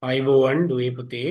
අයිබෝවන් දුවේ පුතේ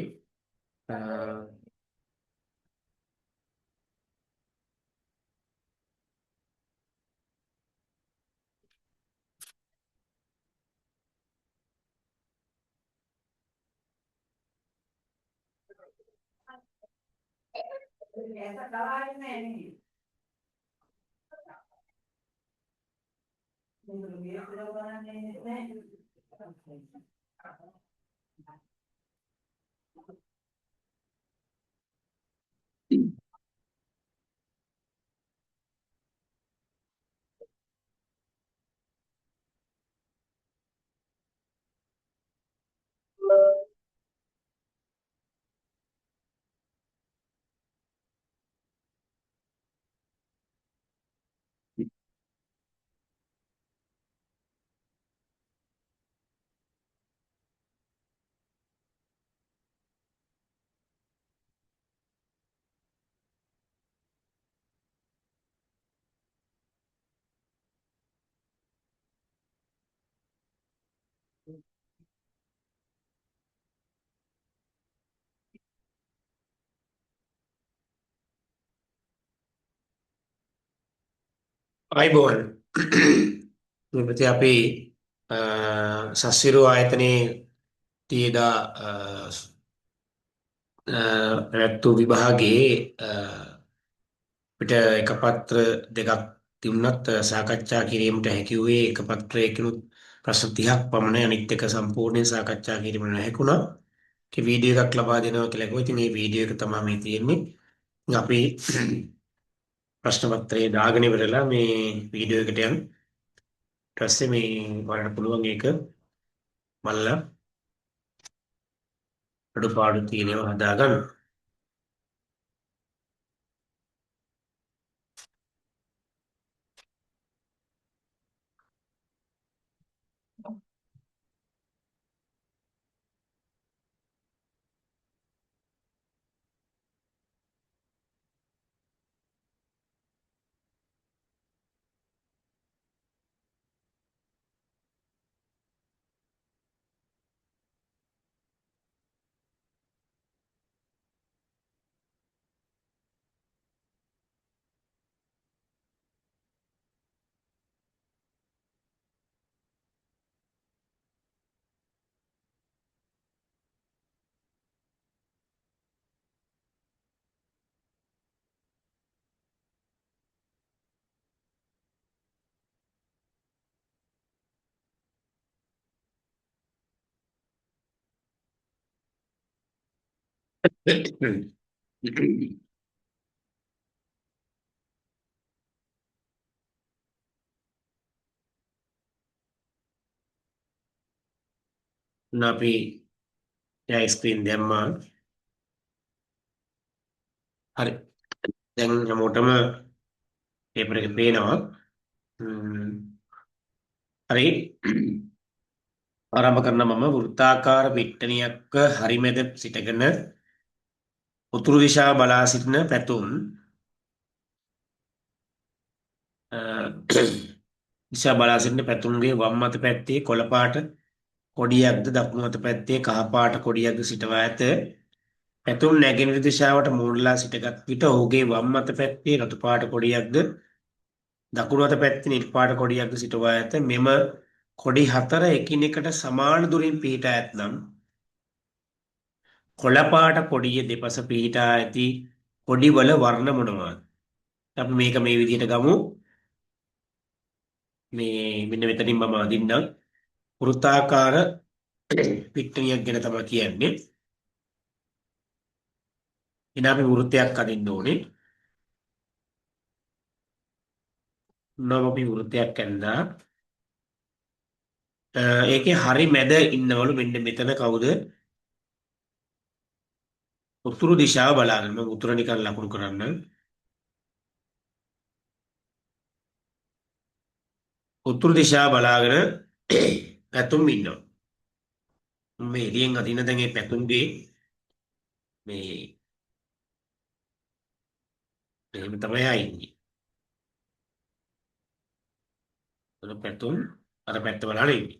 අයිබෝවන් දුවේ පුතේ අපි සස්සිරු ආයතනයේ තියදා පැවැත්වූ විභාගයේ අපිට එක පත්‍ර දෙකක් තිබුණත් සාකච්ඡා කිරීමට හැකි වූයේ එක පත්‍රයකිනුත් ප්‍රශ්න 30ක් පමණයි. අනිත් එක සම්පූර්ණයෙන් සාකච්ඡා කිරීමට නොහැකුණා. ඒක වීඩියෝ එකක් ලබා දෙනවා කියලා කිව්වා. ඉතින් මේ වීඩියෝ එක තමයි මේ තියෙන්නේ. ඉතින් අපි ප්‍රශ්න පත්‍රය දාගෙන ඉවරලා මේ වීඩියෝ එකට යමු. ඊට පස්සේ මේ බලන්න පුළුවන් ඒක බලලා අඩුපාඩු තියෙනවා හදාගන්න. අපි ෂෙයා ස්ක්‍රීන් දැම්මා. හරි. දැන් හැමෝටම පේපර් එක පේනවා. හරි. ආරම්භ කරන මම වෘත්තාකාර පිට්ටනියක හරිමැද සිටගෙන උතුරු දිශාව බලා සිටින පැතුම් දිශා බලා සිටින පැතුම්ගේ වම් අත පැත්තේ කොළ පාට කොඩියක්ද දකුණු අත පැත්තේ කහ පාට කොඩියක්ද සිටවා ඇත. පැතුම් නැගෙනහිර දිශාවට මූණලා සිටගත් විට ඔහුගේ වම් අත පැත්තේ රතු පාට කොඩියක්ද දකුණු අත පැත්තේ නිල් පාට කොඩියක්ද සිටවා ඇත. මෙම කොඩි හතර එකිනෙකට සමාන දුරින් පිහිටා ඇතනම් කොළ පාට කොඩිය දෙපස පිහිටා ඇති කොඩිවල වර්ණ මොනවාද? අපි මේක මේ විදිහට ගමු. මේ මෙන්න මෙතනින් මම අදින්නම්. වෘත්තාකාර පිට්ටනියක් ගැන තමයි කියන්නේ. එන අපි වෘත්තයක් අදින්න ඕනේ. නම් අපි වෘත්තයක් ඇඳලා ඒකේ හරි මැද ඉන්නවලු මෙන්න මෙතන කවුද? උතුරු දිශාව බලාගෙන මම උතුර නිකන් ලකුණු කරන්න. උතුරු දිශාව බලාගෙන පැතුම් ඉන්නවා. මේ එළියෙන් අදින දැන් මේ පැතුම්ගේ මේ මෙහෙම තමයි ආන්නේ. එතන පැතුම් අර පැත්ත බලන්න ඉන්නේ.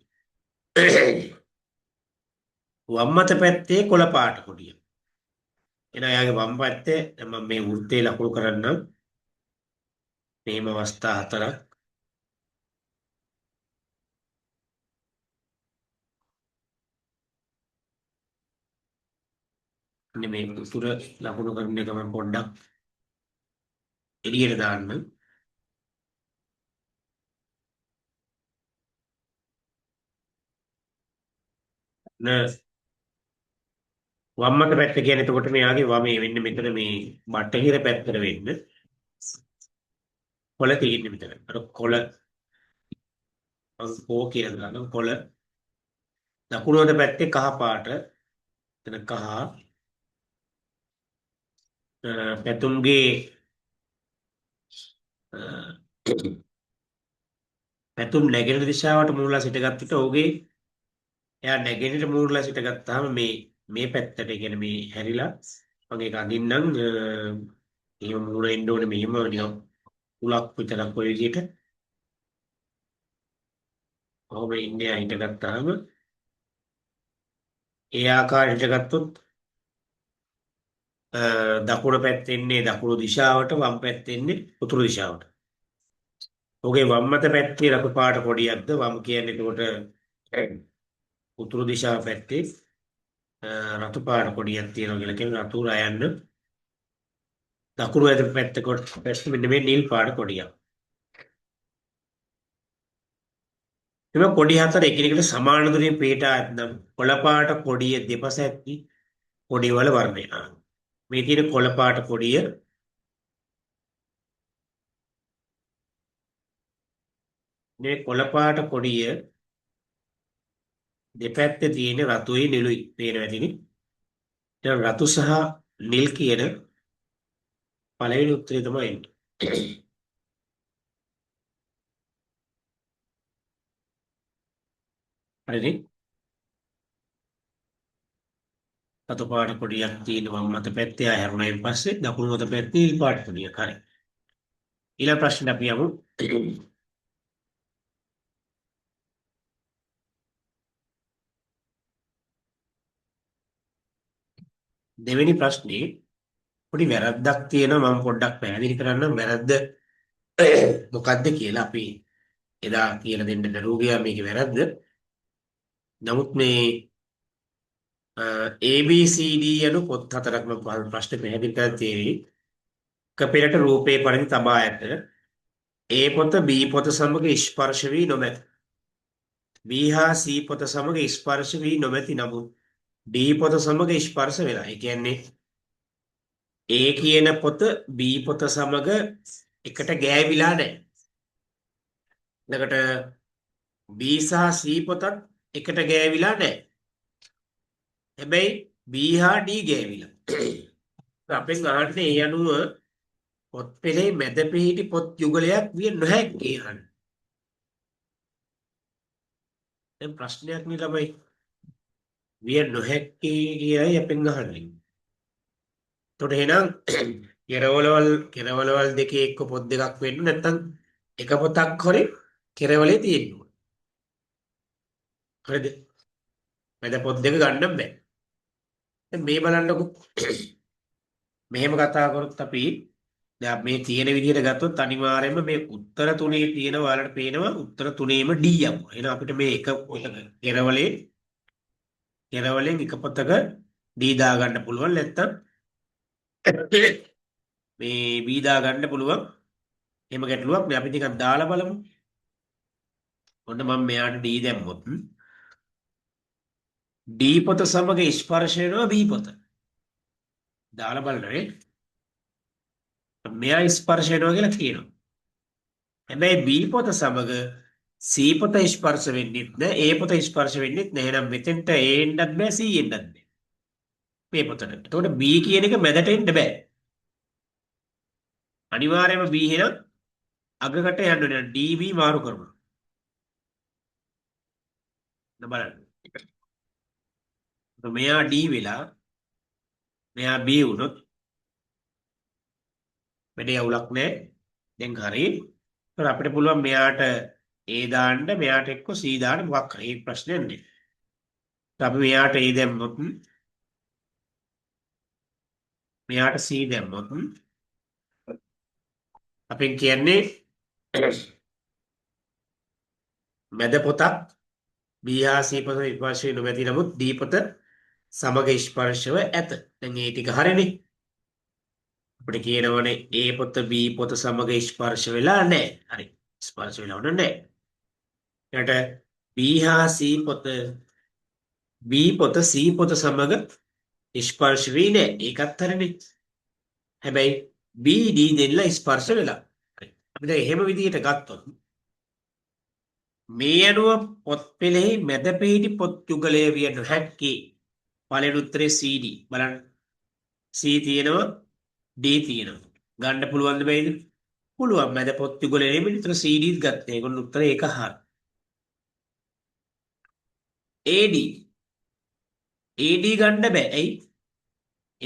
වම් අත පැත්තේ කොළ පාට කොඩිය. එහෙනම් එයාගේ වම් පැත්තේ දැන් මම මේ වෘත්තේ ලකුණු කරන්නම්. මෙහෙම අවස්ථා හතරක්. අන්න මේ උතුර ලකුණු කරන එක මම පොඩ්ඩක් එළියට දාන්න. වම් අත පැත්ත කියන්නේ එතකොට මෙයාගේ වමේ වෙන්නේ මෙතන මේ බටහිර පැත්තට වෙන්න. කොළ තියෙන්නේ මෙතන. අර කොළ කෝ කියලා දානවා. කොළ දකුණු අත පැත්තේ කහ පාට. එතන කහ පැතුම්ගේ අ, පැතුම් නැගෙනහිර දිශාවට මූලලා සිටගත් විට ඔහුගේ එයා නැගෙනහිර මූලලා සිටගත්තාම මේ පැත්තට කියන්නේ මේ හැරිලා මම ඒක අඳින්නම්. එහෙම මූල එන්න ඕනේ මෙහෙම නිකන් උලක් විතරක් ඔය විදිහට. කොහොම ඉන්නේ හිටගත්තාම ඒ ආකාරයට ගත්තොත් දකුණු පැත්තෙන්නේ දකුණු දිශාවට වම් පැත්තෙන්නේ උතුරු දිශාවට. ඔහුගේ වම් අත පැත්තේ රතු පාට කොඩියක්ද වම් කියන්නේ එතකොට උතුරු දිශාව පැත්තේ රතු පාට කොඩියක් තියෙනවා කියලා කියන රතු රයන්න දකුණු අත පැත්ත කොට පැත්ත මෙන්න මේ නිල් පාට කොඩියක්. එම කොඩි හතර එකිනෙකට සමාන දුරින් පිටා ඇතනම් කොළ පාට කොඩිය දෙපස ඇති කොඩිවල වර්ණය. මේ තියෙන කොළ පාට කොඩිය මේ කොළ පාට කොඩිය දෙපැත්තේ තියෙන රතුයි නිලුයි පේනවා ඇතිනේ. දැන් රතු සහ නිල් කියන පළවෙනි උත්තරේ තමයි එන්නේ. හරිනේ. රතු පාට කොඩියක් තියෙන වම් අත පැත්තේ ආය හැරුණායින් පස්සේ දකුණු අත පැත්තේ නිල් පාට කොඩියක්. හරි. ඊළඟ ප්‍රශ්නෙට අපි යමු. දෙවෙනි ප්‍රශ්නේ පොඩි වැරද්දක් තියෙනවා මම පොඩ්ඩක් පැහැදිලි කරන්නම් වැරද්ද මොකද්ද කියලා අපි එදා කියලා දෙන්න දරුව ගියා මේකේ වැරද්ද. නමුත් මේ ABCD යනු පොත් හතරක් මම ප්‍රශ්නේ පැහැදිලි කරලා තියෙන්නේ. කපෙරට රූපේ පරිදි තබා ඇත. A පොත B පොත සමග ස්පර්ශ වී නොමැත. B හා C පොත සමග ස්පර්ශ වී නොමැති නමුත් D පොත සමග ස්පර්ශ වෙලා. ඒ කියන්නේ A කියන පොත B පොත සමග එකට ගෑවිලා නැහැ. එතකොට B සහ C පොතත් එකට ගෑවිලා නැහැ. හැබැයි B හා D ගෑවිලා. අපෙන් අහන්නේ ඒ අනුව පොත් පෙළේ මැද පිහිටි පොත් යුගලයක් විය නොහැක්කේ අහන්න. දැන් ප්‍රශ්නයක් නේ ළමයි. විය නොහැක්කේ කියයි අපෙන් අහන්නේ. එතකොට එහෙනම් කෙරවලවල් දෙකේ එක්ක පොත් දෙකක් වෙන්න නැත්නම් එක පොතක් හරි කෙරවලේ තියෙන්න ඕන. හරිද? මැද පොත් දෙක ගන්න බෑ. දැන් මේ බලන්නකො. මෙහෙම කතා කරොත් අපි දැන් මේ තියෙන විදිහට ගත්තොත් අනිවාර්යයෙන්ම මේ උත්තර තුනේ තියෙන ඔයාලට පේනවා උත්තර තුනේම D යනවා. එහෙනම් අපිට මේ එක පොතක කෙරවලෙන් එක පොතක D දා ගන්න පුළුවන් නැත්නම් මේ B දා ගන්න පුළුවන්. එහෙම ගැටලුවක් නෑ අපි ටිකක් දාලා බලමු. ඔන්න මම මෙයාට D දැම්මොත් D පොත සමග ස්පර්ශ වෙනවා B පොත. දාලා බලන්න මෙයා ස්පර්ශ වෙනවා කියලා කියනවා. හැබැයි B පොත සමග C පොත ස්පර්ශ වෙන්නෙත් නෑ A පොත ස්පර්ශ වෙන්නෙත් නෑ. එහෙනම් මෙතෙන්ට A එන්නත් බෑ C එන්නත් බෑ. මේ පොතට. එතකොට B කියන එක මැදට එන්න බෑ. අනිවාර්යයෙන්ම B එහෙනම් අගකට යන්න ඕනේ. DB මාරු කරනවා. බලන්න. මෙයා D වෙලා මෙයා B වුණොත් වැඩේ අවුලක් නෑ. දැන් හරි. ඒත් අපිට පුළුවන් මෙයාට A දාන්න මෙයාට එක්ක C දාන්න මොකක් හරි ප්‍රශ්නයක් නෑ. අපි මෙයාට A දැම්මොත් මෙයාට C දැම්මොත් අපෙන් කියන්නේ මැද පොතක් B හා C පොත ස්පර්ශ නොමැති නමුත් D පොත සමග ස්පර්ශව ඇත. දැන් මේ ටික හරිනේ. අපිට කියනවනේ A පොත B පොත සමග ස්පර්ශ වෙලා නැහැ. හරි. ස්පර්ශ වෙලා නැහැ. ඊට B හා C පොත B පොත C පොත සමග ස්පර්ශ වෙන්නේ නැහැ. ඒකත් හරිනේ. හැබැයි B D දෙන්න ස්පර්ශ වෙලා. හරි. අපිට එහෙම විදිහට ගත්තොත් මේ අනුව පොත් පෙළෙහි මැද පිහිටි පොත් යුගලය විය නොහැක්කේ. පළවෙනි උත්තරේ CD. බලන්න. C තියෙනවා D තියෙනවා. ගන්න පුළුවන්ද බැයිද? පුළුවන්. මැද පොත් යුගලය නෙමෙයි. ඒතර CDත් ගත්තා. ඒගොල්ලෝ උත්තරේ ඒක හරියි. AD AD ගන්න බෑ. ඇයි?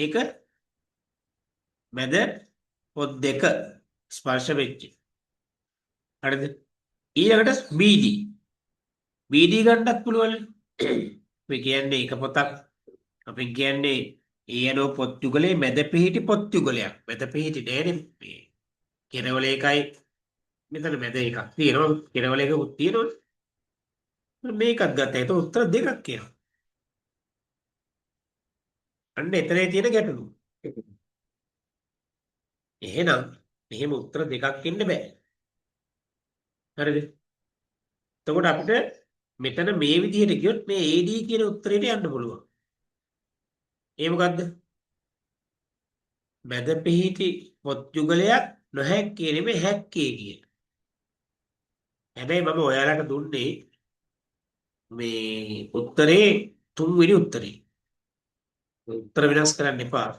ඒක මැද පොත් දෙක ස්පර්ශ වෙච්ච. හරිද? ඊළඟට BD BD ගන්නත් පුළුවන්. අපි කියන්නේ එක පොතක්. අපි කියන්නේ ඊයනෝ පොත් යුගලේ මැද පිහිටි පොත් යුගලයක්. මැද පිහිටි නෑනේ. මේ කෙරවල එකයි මෙතන මැද එකක් තියෙනවා. කෙරවල එකකුත් තියෙනවා. මේකත් ගත්තා. ඒක උත්තර දෙකක් කියනවා. අන්න එතනයි තියෙන ගැටලුව. එහෙනම් මෙහෙම උත්තර දෙකක් ඉන්න බෑ. හරිද? එතකොට අපිට මෙතන මේ විදිහට කියොත් මේ AD කියන උත්තරේට යන්න පුළුවන්. ඒ මොකද්ද? මැද පිහිටි පොත් යුගලයක් නොහැක්කේ නෙමෙයි හැක්කේ කියන. හැබැයි මම ඔයාලට දුන්නේ මේ උත්තරේ තුන්වෙනි උත්තරේ. උත්තර වෙනස් කරන්න එපා.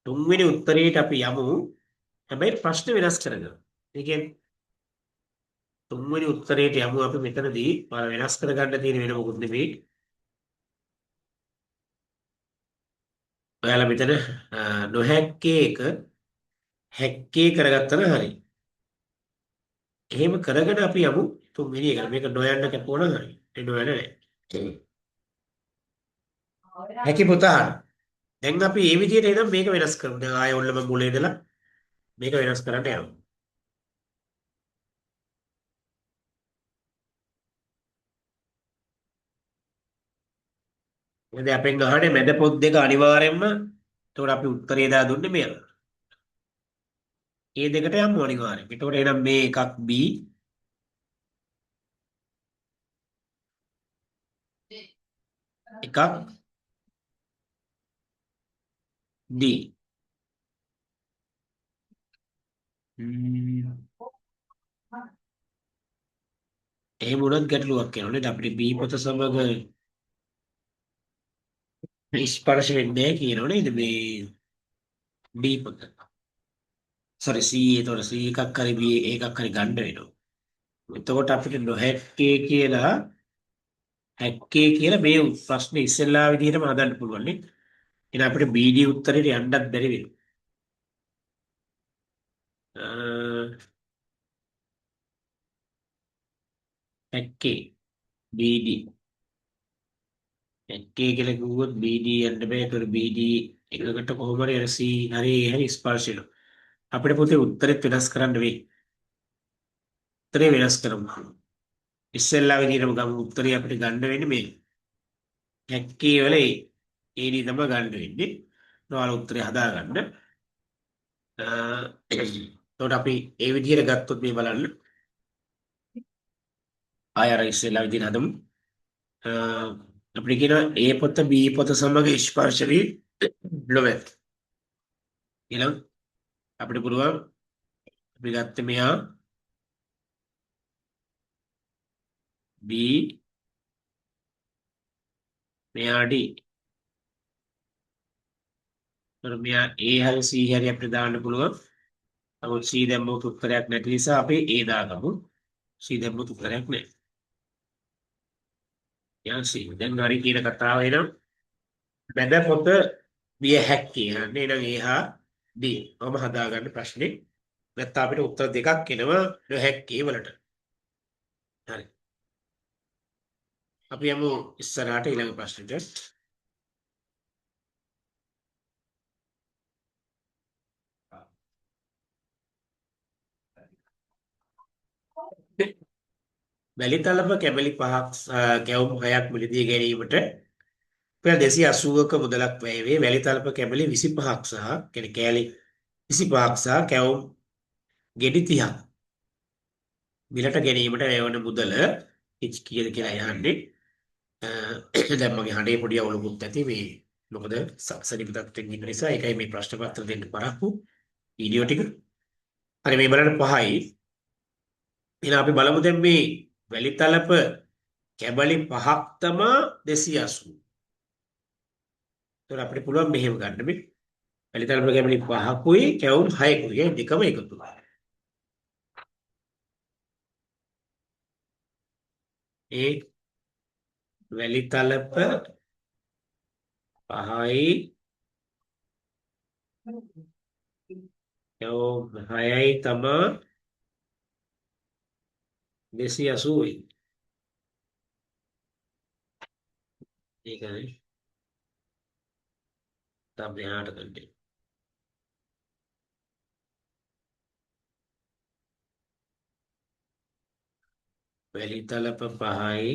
තුන්වෙනි උත්තරේට අපි යමු. හැබැයි ප්‍රශ්න වෙනස් කරගන්න. ඒ කියන්නේ තුන්වෙනි උත්තරේට යමු අපි මෙතනදී වෙනස් කරගන්න තියෙන වෙන මොකුත් නෙමෙයි. ඔයාලා මෙතන නොහැක්කේ එක හැක්කේ කරගත්තා නම් හරි. එහෙම කරගෙන අපි යමු තුන්වෙනි එකට. මේක නොයන්න කැපුවා නම් හරි. ඒ නොයන නැහැ. හැකි පුතා. දැන් අපි මේ විදිහට එනම් මේක වෙනස් කරමු. දැන් ආයෙ ඔන්න මම මුල ඉඳලා මේක වෙනස් කරන්න යනවා. ඉතින් අපෙන් අහන්නේ මැද පොත් දෙක අනිවාර්යෙන්ම. එතකොට අපි උත්තරේ දා දුන්නේ මෙයා. ඒ දෙකට යමු අනිවාර්යෙන්. එතකොට එහෙනම් මේ එකක් B එකක් D. එහෙම වුණත් ගැටලුවක් වෙනවා නේද? අපිට B පොත සමග ස්පර්ශ වෙන්නේ නැහැ කියනවා නේද? මේ D පොත. sorry C ඒතකොට C එකක් හරි B එකක් හරි ගන්න වෙනවා. එතකොට අපිට නොහැක්කේ කියලා හැක්කේ කියලා මේ ප්‍රශ්නේ ඉස්සෙල්ලා විදිහටම හදන්න පුළුවන් නේ. එහෙනම් අපිට BD උත්තරේට යන්නත් බැරි වෙනවා. හැක්කේ BD හැක්කේ කියලා කිව්වොත් BD යන්න බෑ. ඒතකොට BD එකකට කොහොම හරි C හරි ස්පර්ශ වෙනවා. අපිට පොතේ උත්තරෙත් වෙනස් කරන්න වෙයි. උත්තරේ වෙනස් කරමු. ඉස්සෙල්ලා විදිහටම ගමු. උත්තරේ අපිට ගන්න වෙන්නේ මේ හැක්කේ වල AD තමයි ගන්න වෙන්නේ. ඔයාලා උත්තරේ හදාගන්න. එතකොට අපි ඒ විදිහට ගත්තොත් මේ බලන්න. ආය අර ඉස්සෙල්ලා විදිහට හදමු. අපිට කියනවා A පොත B පොත සමග ස්පර්ශ වී නොවේ. ඊළඟ අපිට පුළුවන් අපි ගත්තේ මෙහා B මෙහා D. මෙයා A හරි C හරි අපිට දාන්න පුළුවන්. නමුත් C දැම්මොත් උත්තරයක් නැති නිසා අපි A දාගමු. C දැම්මොත් උත්තරයක් නැහැ. යා C දැන් හරි කියන කතාව එනම් මැද පොත විය හැක්කේ. නේද? A හා D. මම හදාගන්න ප්‍රශ්නේ. නැත්නම් අපිට උත්තර දෙකක් එනවා නොහැක්කේ වලට. හරි. අපි යමු ඉස්සරහට ඊළඟ ප්‍රශ්නෙට. වැලිතලප කැබලි 5ක් කැවුම් 6ක් මිලදී ගැනීමට රුපියල් 280ක මුදලක් වැය වේ. වැලිතලප කැබලි 25ක් සහ කෑලි 25ක් සහ කැවුම් ගෙඩි 30ක් මිලට ගැනීමට වැයවන මුදල කීයද කියලා යහන්නේ. දැන් මගේ හඬේ පොඩි අවුලකුත් ඇති මේ මොකද සනීප තත්ත්වෙන් ඉන්න නිසා ඒකයි මේ ප්‍රශ්න පත්‍ර දෙන්න පරක්කු වීඩියෝ ටික. හරි මේ බලන්න 5යි. එහෙනම් අපි බලමු දැන් මේ වැලිතලප කැබලි 5ක් තමා 280. ඒතර අපිට පුළුවන් මෙහෙම ගන්න මේ වැලිතලප කැබලි 5කුයි කැවුම් 6කුයි දෙකම එකතු කරලා. ඒ වැලිතලප 5යි කැවුම් 6යි තමා 280යි. ඒකනේ තමයි එහාට ගන්නේ. වැලිතලප 5යි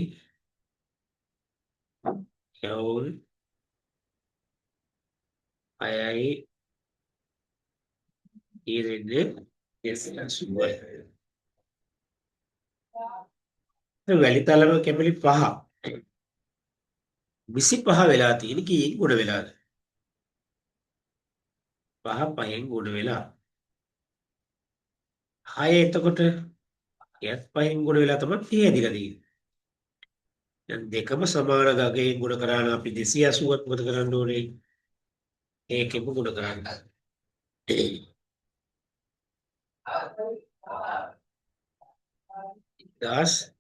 කැවුම් 6යි ඊරෙන්නේ 280යි. වැලිතලප කැබලි 5 25 වෙලා තියෙන කීයෙන් ගොඩ වෙලාද? 5 5න් ගොඩ වෙලා 6 එතකොට එයත් 5න් ගොඩ වෙලා තමයි 30 ඇදිලා තියෙන්නේ. දැන් දෙකම සමාන ගගයෙන් ගොඩ කරා නම් අපි 280ක් මොකද කරන්න ඕනේ? ඒකෙම ගොඩ කරන්න. 10 400.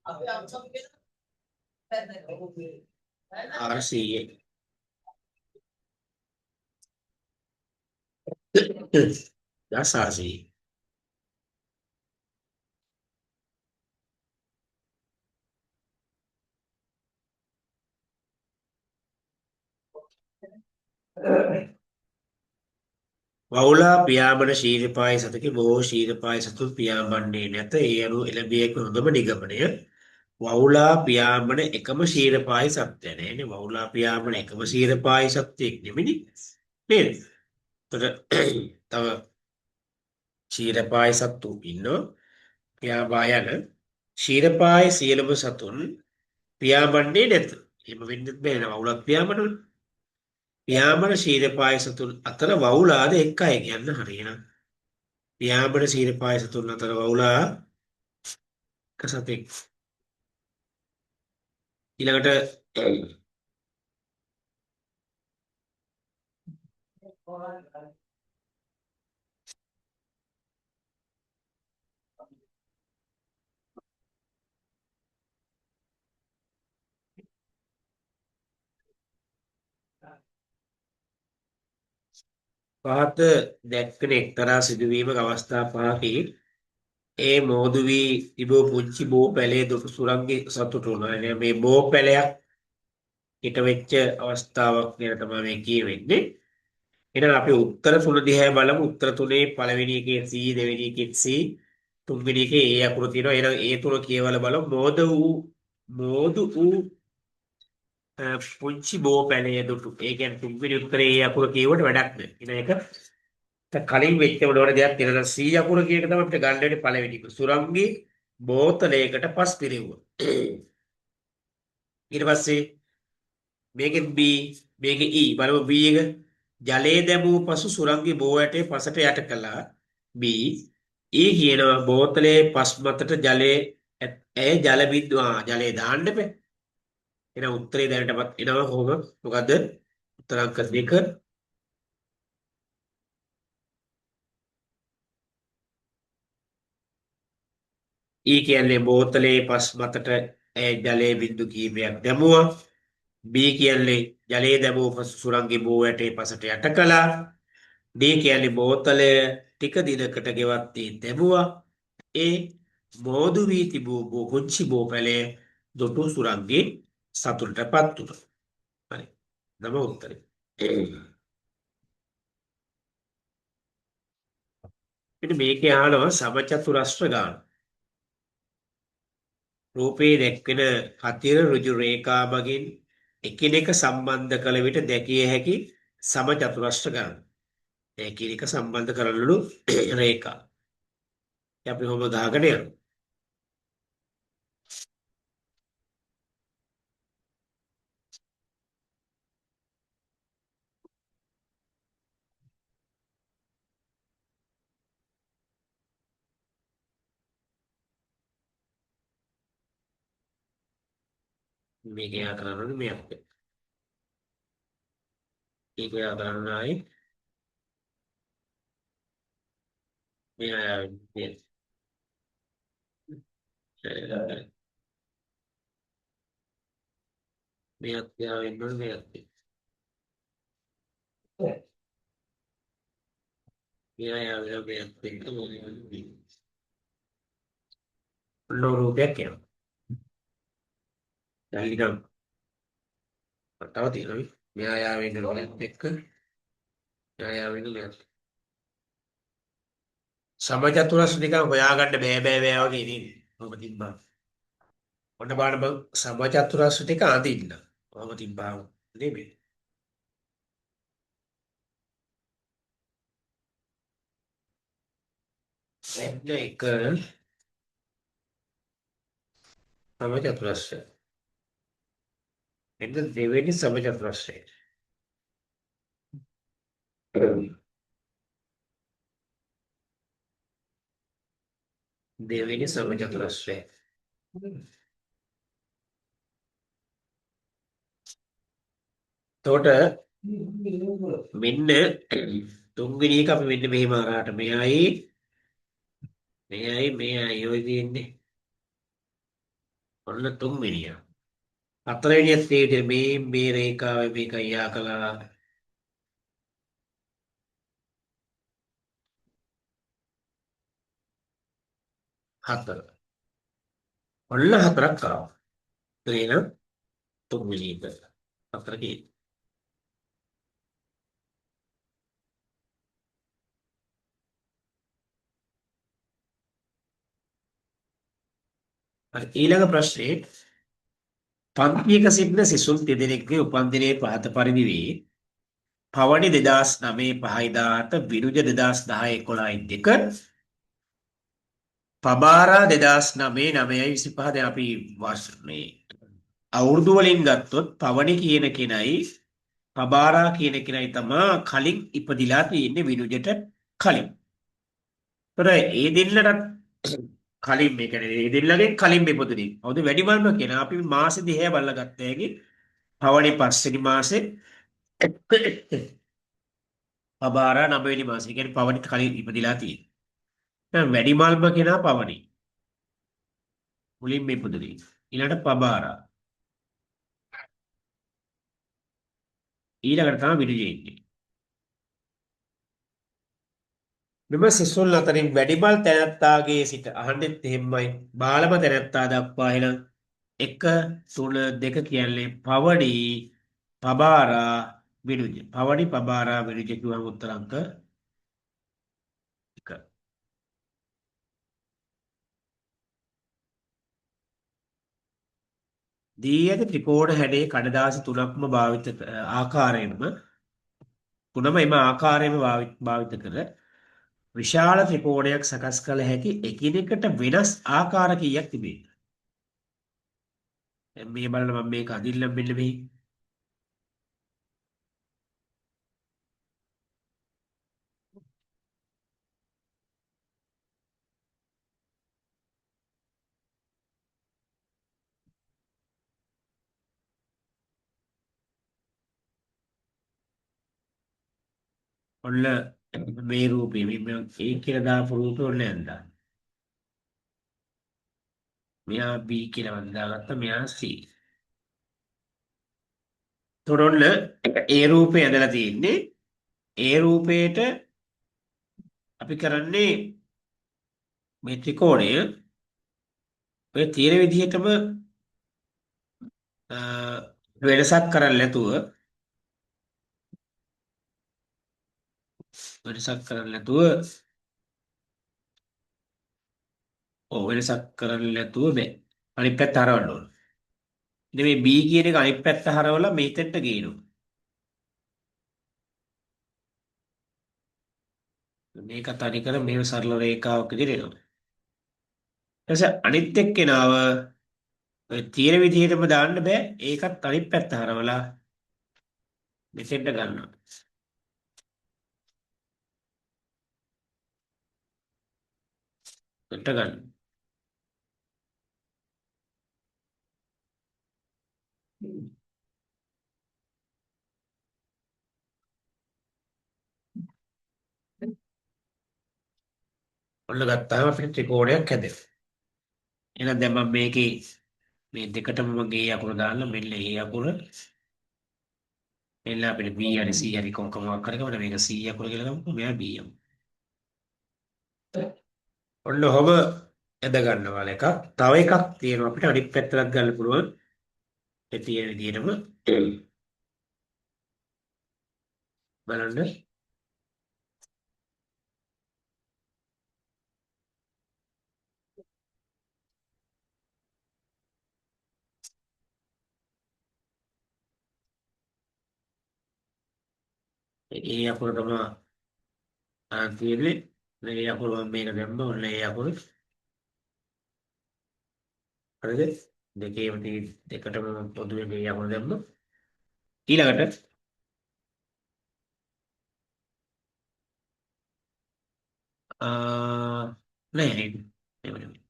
වවුලා පියාඹන ශීර්පාය සතකි බොහෝ ශීර්පාය සතුන් පියාඹන්නේ නැත. ඒ අනුව එළඹිය හැකි හොඳම නිගමනය වවුලා පියාඹන එකම ශීර්පාය සත්‍යය නේද? වවුලා පියාඹන එකම ශීර්පාය සත්‍යයක් නෙමෙයි නේද? තව ශීර්පාය සතු ඉන්නෝ පියාඹා යන ශීර්පාය සියලුම සතුන් පියාඹන්නේ නැත. එහෙම වෙන්නත් බෑ නේද? වවුලක් පියාඹනවනේ. පියාඹන ශීර්පාය සතුන් අතර වවුලාද එක්කයි කියන්න හරියනම්. පියාඹන ශීර්පාය සතුන් අතර වවුලා එක සතෙක්. ඊළඟට පහත දැක්කන එක්තරා සිදුවීමක අවස්ථා පහකි ඒ මෝදු වී තිබූ පුංචි බෝ පැලේ දුටු සුරංගි සතුටු වුණා. මේ බෝ පැලයක් හිට වෙච්ච අවස්ථාවක් ගැන තමයි මේ කියවෙන්නේ. එහෙනම් අපි උත්තර තුන දිහා බලමු. උත්තර තුනේ පළවෙනි එකේ C, දෙවෙනි එකේ C, තුන්වෙනි එකේ A අකුර තියෙනවා. එහෙනම් ඒ තුන කියවලා බලමු. මෝදු වූ පුංචි බෝ පැලය දුටු. ඒ කියන්නේ තුන්වෙනි උත්තරේ ඒ අකුර කියවට වැඩක් නැහැ. එහෙනම් ඒක කලින් වෙච්ච මොනවද දෙයක් තියෙනවා. C අකුර කියන එක තමයි අපිට ගන්න වෙන්නේ පළවෙනි එක. සුරංගි බෝතලයකට පස් පිරෙව්වා. ඊට පස්සේ මේකෙත් B මේකේ E බලමු B එක ජලයේ දැමූ පසු සුරංගි බෝ ඇටේ පසට යට කළා. B E කියනවා බෝතලයේ පස් මතට ජලයේ ජල බිඳුව ජලයේ දාන්න බෑ. එහෙනම් උත්තරේ දැනටමත් එනවා කොහොම? මොකද්ද? උත්තරාංක 2 E කියන්නේ බෝතලයේ පස් මතට ජලයේ බිඳු කීපයක් දැමුවා. B කියන්නේ ජලයේ දැමූ පසු සුරංගි බෝ ඇටේ පසට යට කළා. D කියන්නේ බෝතලය ටික දිනකට ගෙවත් තේ දැමුවා. ඒ මෝදු වී තිබූ පුංචි බෝ පැලේ දොටු සුරංගි සතුටටපත් වුණා. හරි. නම උත්තරේ. ඉතින් මේකේ අහනවා සමචතුරස්‍ර ගාන. රූපයේ දැක්වෙන හතිර ඍජු රේඛා මගින් එකිනෙක සම්බන්ධ කළ විට දැකිය හැකි සමචතුරස්‍ර ගාන. එකිනෙක සම්බන්ධ කරලු රේඛා. අපි කොහොමද ගහගෙන යන්නේ? මේක යා කරන්නේ මේ අපේ. ඒක යා කරන්නයි මේ මේ අත්‍යාවෙන්න මේ අත්‍ය. මේ යා මේ අත්‍ය. රූපයක් යනවා. දැන් නිකන් තව තියෙනවා. මෙයා යාවෙන්න ලෝකෙත් එක්ක මෙයා යාවෙන්න මෙයා. සමචතුරස්‍ර නිකන් හොයාගන්න බෑ වගේ නේද? ඔබ තිබ්බා. ඔන්න බලන්න බං සමචතුරස්‍ර ටික අඳින්න. ඔබ තිබ්බා නෙමෙයි. එන්න එක සමචතුරස්‍රය. එන්න දෙවෙනි සමචතුරස්‍රය. දෙවෙනි සමචතුරස්‍රය. එතකොට මෙන්න තුන්වෙනි එක අපි මෙන්න මෙහෙම අරහට මෙයයි ඔය තියෙන්නේ. ඔන්න තුන්වෙනිය. හතරවෙනියත් ඒ විදිහට මේ රේඛාවේ මේක යා කළා. හතර. ඔන්න හතරක් ආවා. එහෙනම් තුන්වෙනි එක. හතර කී. හරි ඊළඟ ප්‍රශ්නේ පන්තියක සිටින සිසුන් දෙදෙනෙක්ගේ උපන්දිනයේ පහත පරිදි වේ. පවණි 2009 5 විරුජ 2010 11 පබාරා 2009 9:25 දැන් අපි මේ අවුරුදු වලින් ගත්තොත් පවණි කියන කෙනයි පබාරා කියන කෙනයි තමයි කලින් ඉපදිලා තියෙන්නේ විරුජට කලින්. ඒතර ඒ දෙන්නට කලින් මේ කියන්නේ ඒ දෙන්නගෙන් කලින් ඉපදුනේ. හවුද වැඩිමල්ම කියන අපි මාසෙ දිහා බලලා ගත්ත හැකි පවණි 5 වෙනි මාසේ පබාරා 9 වෙනි මාසේ. ඒ කියන්නේ පවණි කලින් ඉපදිලා තියෙන්නේ. දැන් වැඩිමල්ම කෙනා පවණි. මුලින්ම ඉපදුනේ. ඊළඟට පබාරා. ඊළඟට තමයි විරුජය ඉන්නේ. මෙම සිසුන් අතරින් වැඩිමල් තැනැත්තාගේ සිට අහන්නෙත් එහෙමයි බාලම තැනැත්තා දක්වා එන 1 3 2 කියන්නේ පවඩි පබාරා විරුජ. පවඩි පබාරා විරුජ කිව්වම උත්තර අංක 1. දී ඇති ත්‍රිකෝණ හැඩයේ කඩදාසි තුනක්ම භාවිත ආකාරයෙන්ම තුනම එම ආකාරයෙන්ම භාවිත කර විශාල ත්‍රිකෝණයක් සකස් කළ හැකි එකිනෙකට වෙනස් ආකාර කීයක් තිබේ. මේ බලන්න මම මේක අදින්නම් මෙන්න මෙහි. ඔන්න මේ රූපේ මේ ඒ කියලා දාපු රූපේ ඔන්න ඇඳා. මෙයා B කියලා මම දාගත්තා මෙයා C. තොරොන්න ඒ රූපේ ඇඳලා තියෙන්නේ ඒ රූපේට අපි කරන්නේ මේ ත්‍රිකෝණය ඔය තියෙන විදිහටම අ, වෙනසක් කරන්නේ නැතුව වෙනසක් කරන්නේ නැතුව වෙනසක් කරන්නේ නැතුව බෑ. අනිත් පැත්ත හරවන්න ඕන. ඉතින් මේ B කියන එක අනිත් පැත්ත හරවලා මෙතෙන්ට ගේනවා. මේක තනිකර මේ සරල රේඛාවක් විදිහට එනවා. ඊට පස්සේ අනිත් එක්කෙනාව ඔය තියෙන විදිහටම දාන්න බෑ. ඒකත් අනිත් පැත්ත හරවලා මෙතෙන්ට ගන්නවා. මෙතෙන්ට ගන්න. ඔන්න ගත්තාම අපිට ත්‍රිකෝණයක් හැදෙනවා. එහෙනම් දැන් මම මේකේ මේ දෙකටම මගේ අකුර දාන්න මෙන්න ඒ අකුර මෙන්න අපිට B හරි C හරි කොහොමවක් කරගමු මේක C අකුර කියලා ගමු මෙයා B යමු. ඔන්න ඔහම ඇද ගන්නවා එකක්. තව එකක් තියෙනවා අපිට අනිත් පැත්තට ගන්න පුළුවන්. ඒ තියෙන විදිහටම බලන්න. ඒ අකුර තමයි තියෙන්නේ. මේ අකුර මම මේක දැම්ම ඔන්න ඒ අකුර. හරිද? දෙකේම දෙකටම පොදුවේ මේ අකුර දැම්ම. ඊළඟට නෑ නේද? එහෙම නෙමෙයි.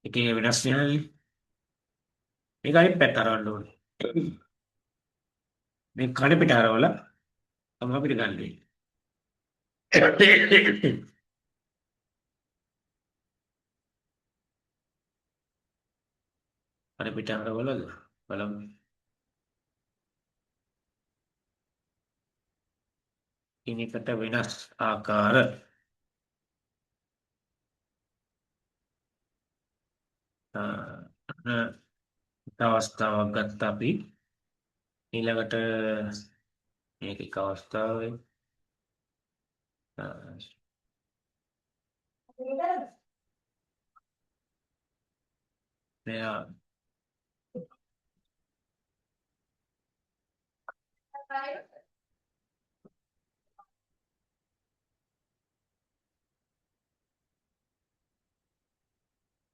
එකේ වෙනස් වෙනවානේ. මේක අනිත් පැත්ත හරවන්න ඕනේ. මේ කඩ පිට හරවලා තමයි අපිට ගන්න වෙන්නේ. කඩ පිට හරවලා බලමු. ඉනිකට වෙනස් ආකාර අවස්ථාවක් ගත්තා අපි ඊළඟට මේක එක අවස්ථාවේ මෙයා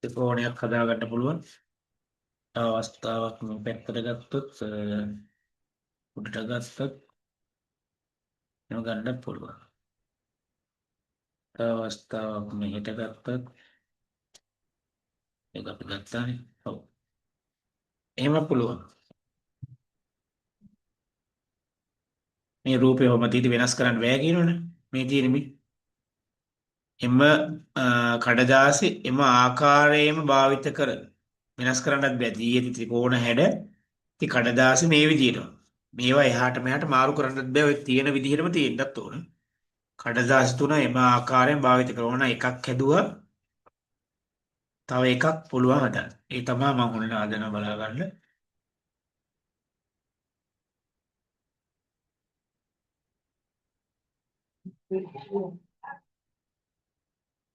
ත්‍රිකෝණයක් හදාගන්න පුළුවන් අවස්ථාවක් මේ පැත්තට ගත්තොත් උඩට ගත්තොත් එහෙම ගන්නත් පුළුවන්. අවස්ථාවක් මෙහෙට ගත්තොත් ඒක අපි ගත්තානේ. ඔව්. එහෙම පුළුවන්. මේ රූපය කොහොම තීටි වෙනස් කරන්න බෑ කියනවනේ. මේ තියෙන මේ එම කඩදාසි එම ආකාරයෙන්ම භාවිත කර වෙනස් කරන්නත් බෑ. දී ඇති ත්‍රිකෝණ හැඩ ඉති කඩදාසි මේ විදිහටම. මේවා එහාට මෙහාට මාරු කරන්නත් බෑ. ඔය තියෙන විදිහටම තියෙන්නත් ඕන. කඩදාසි තුන එම ආකාරයෙන් භාවිත කරන එකක් හැදුවා. තව එකක් පුළුවන් හදන්න. ඒ තමයි මම ඔන්න හදන බලා ගන්න.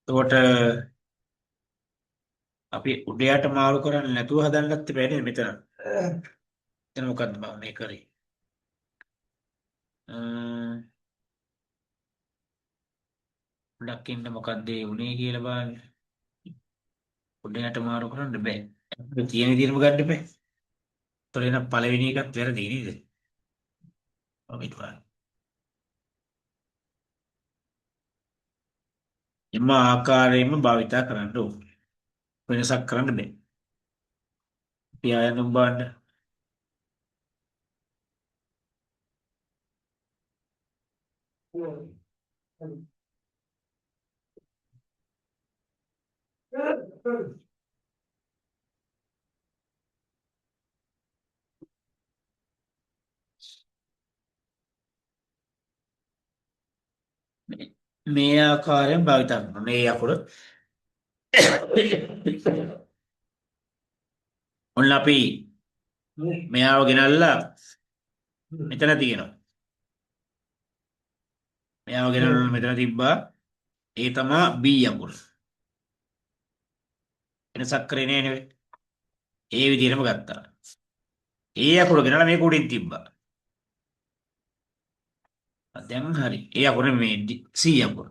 එතකොට අපි උඩයට මාරු කරන්නේ නැතුව හදන්නත් බැහැ මෙතන. එතන මොකද්ද මම මේ කරේ? ගොඩක් ඉන්න මොකක්ද ඒ උනේ කියලා බලන්න. උඩයට මාරු කරන්න බෑ. අපිට තියෙන විදිහටම ගන්න බෑ. ඒතකොට එන පළවෙනි එකත් වැරදි නේද? ඔව් ඊට බලන්න. එම ආකාරයෙන්ම භාවිතා කරන්න ඕනේ. වෙනසක් කරන්න බෑ. අපි ආයෙත් බලන්න. මේ ආකාරයෙන් භාවිතා කරනවා. මේ අකුර ඔන්න අපි මෙයාව ගෙනල්ලා මෙතන තියෙනවා. මෙයාව ගෙනල්ලා මෙතන තිබ්බා. ඒ තමා B අකුර. වෙනසක් කරේ නෑ නෙවෙයි. ඒ විදිහටම ගත්තා. ඒ අකුර ගෙනල්ලා මේක උඩින් තිබ්බා. දැන් හරි. ඒ අකුර මේ C අකුර.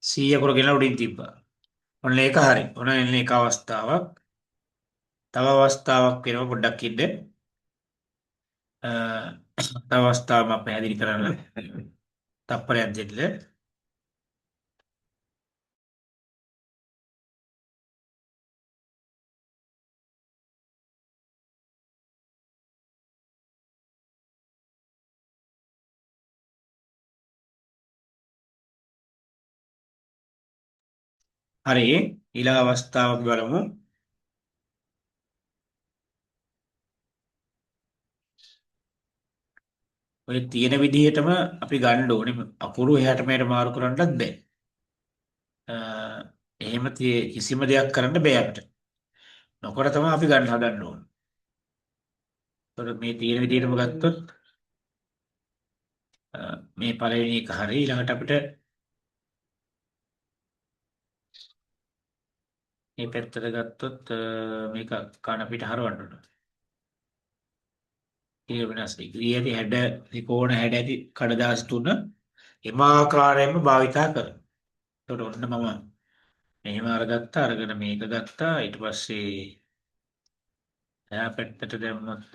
C අකුර ගෙනල්ලා උඩින් තිබ්බා. ඔන්න ඒක හරි. ඔන්න එන්නේ එක අවස්ථාවක්. තව අවස්ථාවක් වෙනවා පොඩ්ඩක් ඉන්න. අ, තව අවස්ථාවක් මම පැහැදිලි කරන්න. තප්පරයක් දෙන්න. හරි. ඊළඟ අවස්ථාවක් බලමු. ඔය තියෙන විදිහටම අපි ගන්න ඕනේ. අකුරු එහාට මෙහාට මාරු කරන්නත් බෑ. අ, එහෙම කිසිම දෙයක් කරන්න බෑ අපිට. නොකර තමයි අපි ගන්න හදන්න ඕනේ. ඒතකොට මේ තියෙන විදිහටම ගත්තොත් අ, මේ පළවෙනි එක හරි. ඊළඟට අපිට මේ පැත්තට ගත්තොත් මේක කන පිට හරවන්න ඕන. ඒ වෙනස් ඉදිරියට හැඩ ත්‍රිකෝණ හැඩ ඇති කඩදාසි තුන එම ආකාරයෙන්ම භාවිතා කරනවා. එතකොට ඔන්න මම මෙහෙම අරගත්තා. අරගෙන මේක ගත්තා. ඊට පස්සේ එහා පැත්තට දැම්මොත්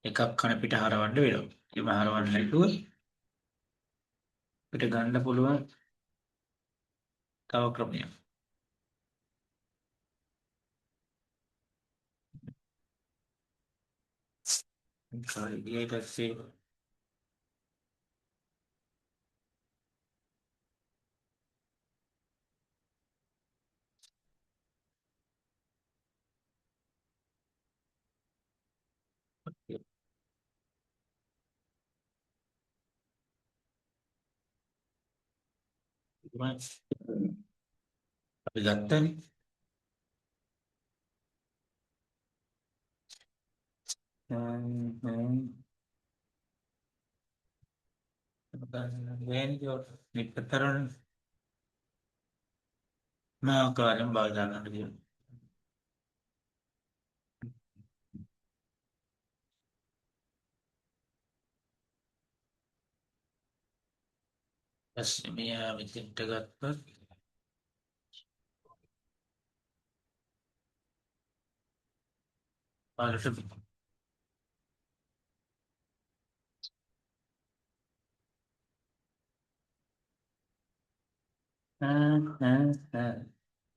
එකක් කන පිට හරවන්න වෙනවා. එම හරවන්න නැතුව අපිට ගන්න පුළුවන් තව ක්‍රමයක්. ඊට පස්සේ අපි ගත්තනේ. නිපතරන් මාකාරයෙන් භාවිතා කරන්න කියනවා. පස්සේ මෙයා මෙතෙන්ට ගත්තොත් පාලට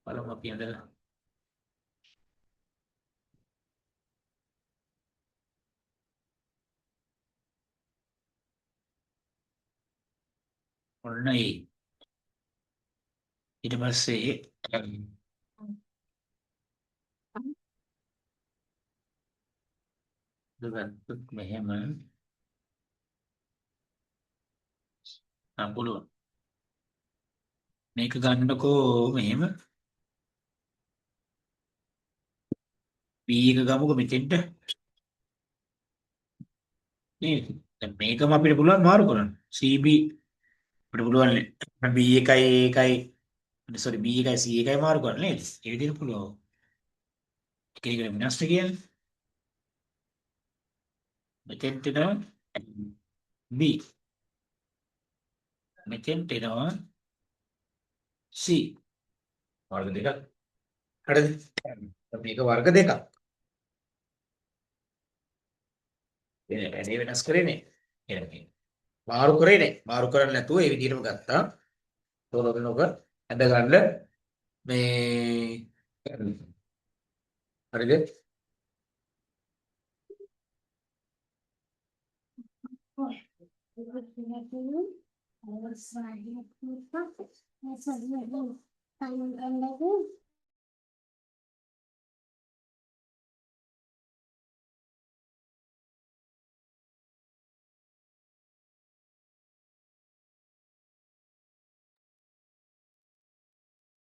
බලමු අපි අදලා. ඔන්න ඒ. ඊට පස්සේ ගත්තොත් මෙහෙම පුළුවන්. මේක ගන්නකෝ මෙහෙම B එක ගමුකෝ මෙතෙන්ට. නේද? දැන් මේකම අපිට පුළුවන් මාරු කරන්න. CB අපිට පුළුවන් B එකයි ඒකයි sorry B එකයි C එකයි මාරු කරන්න නේද? ඒ විදිහට පුළුවන්. එක එක වෙනස් කියන්නේ. මෙතෙන්ට එනවා B. මෙතෙන්ට එනවා C. වර්ග දෙකක්. හරිද? මේක වර්ග දෙකක්. වැඩේ වෙනස් කරේ නේ. එහෙනම් මාරු කරේ නේ. මාරු කරන්නේ නැතුව ඒ විදිහටම ගත්තා. තෝරනක ඇඳ ගන්න මේ හරිද?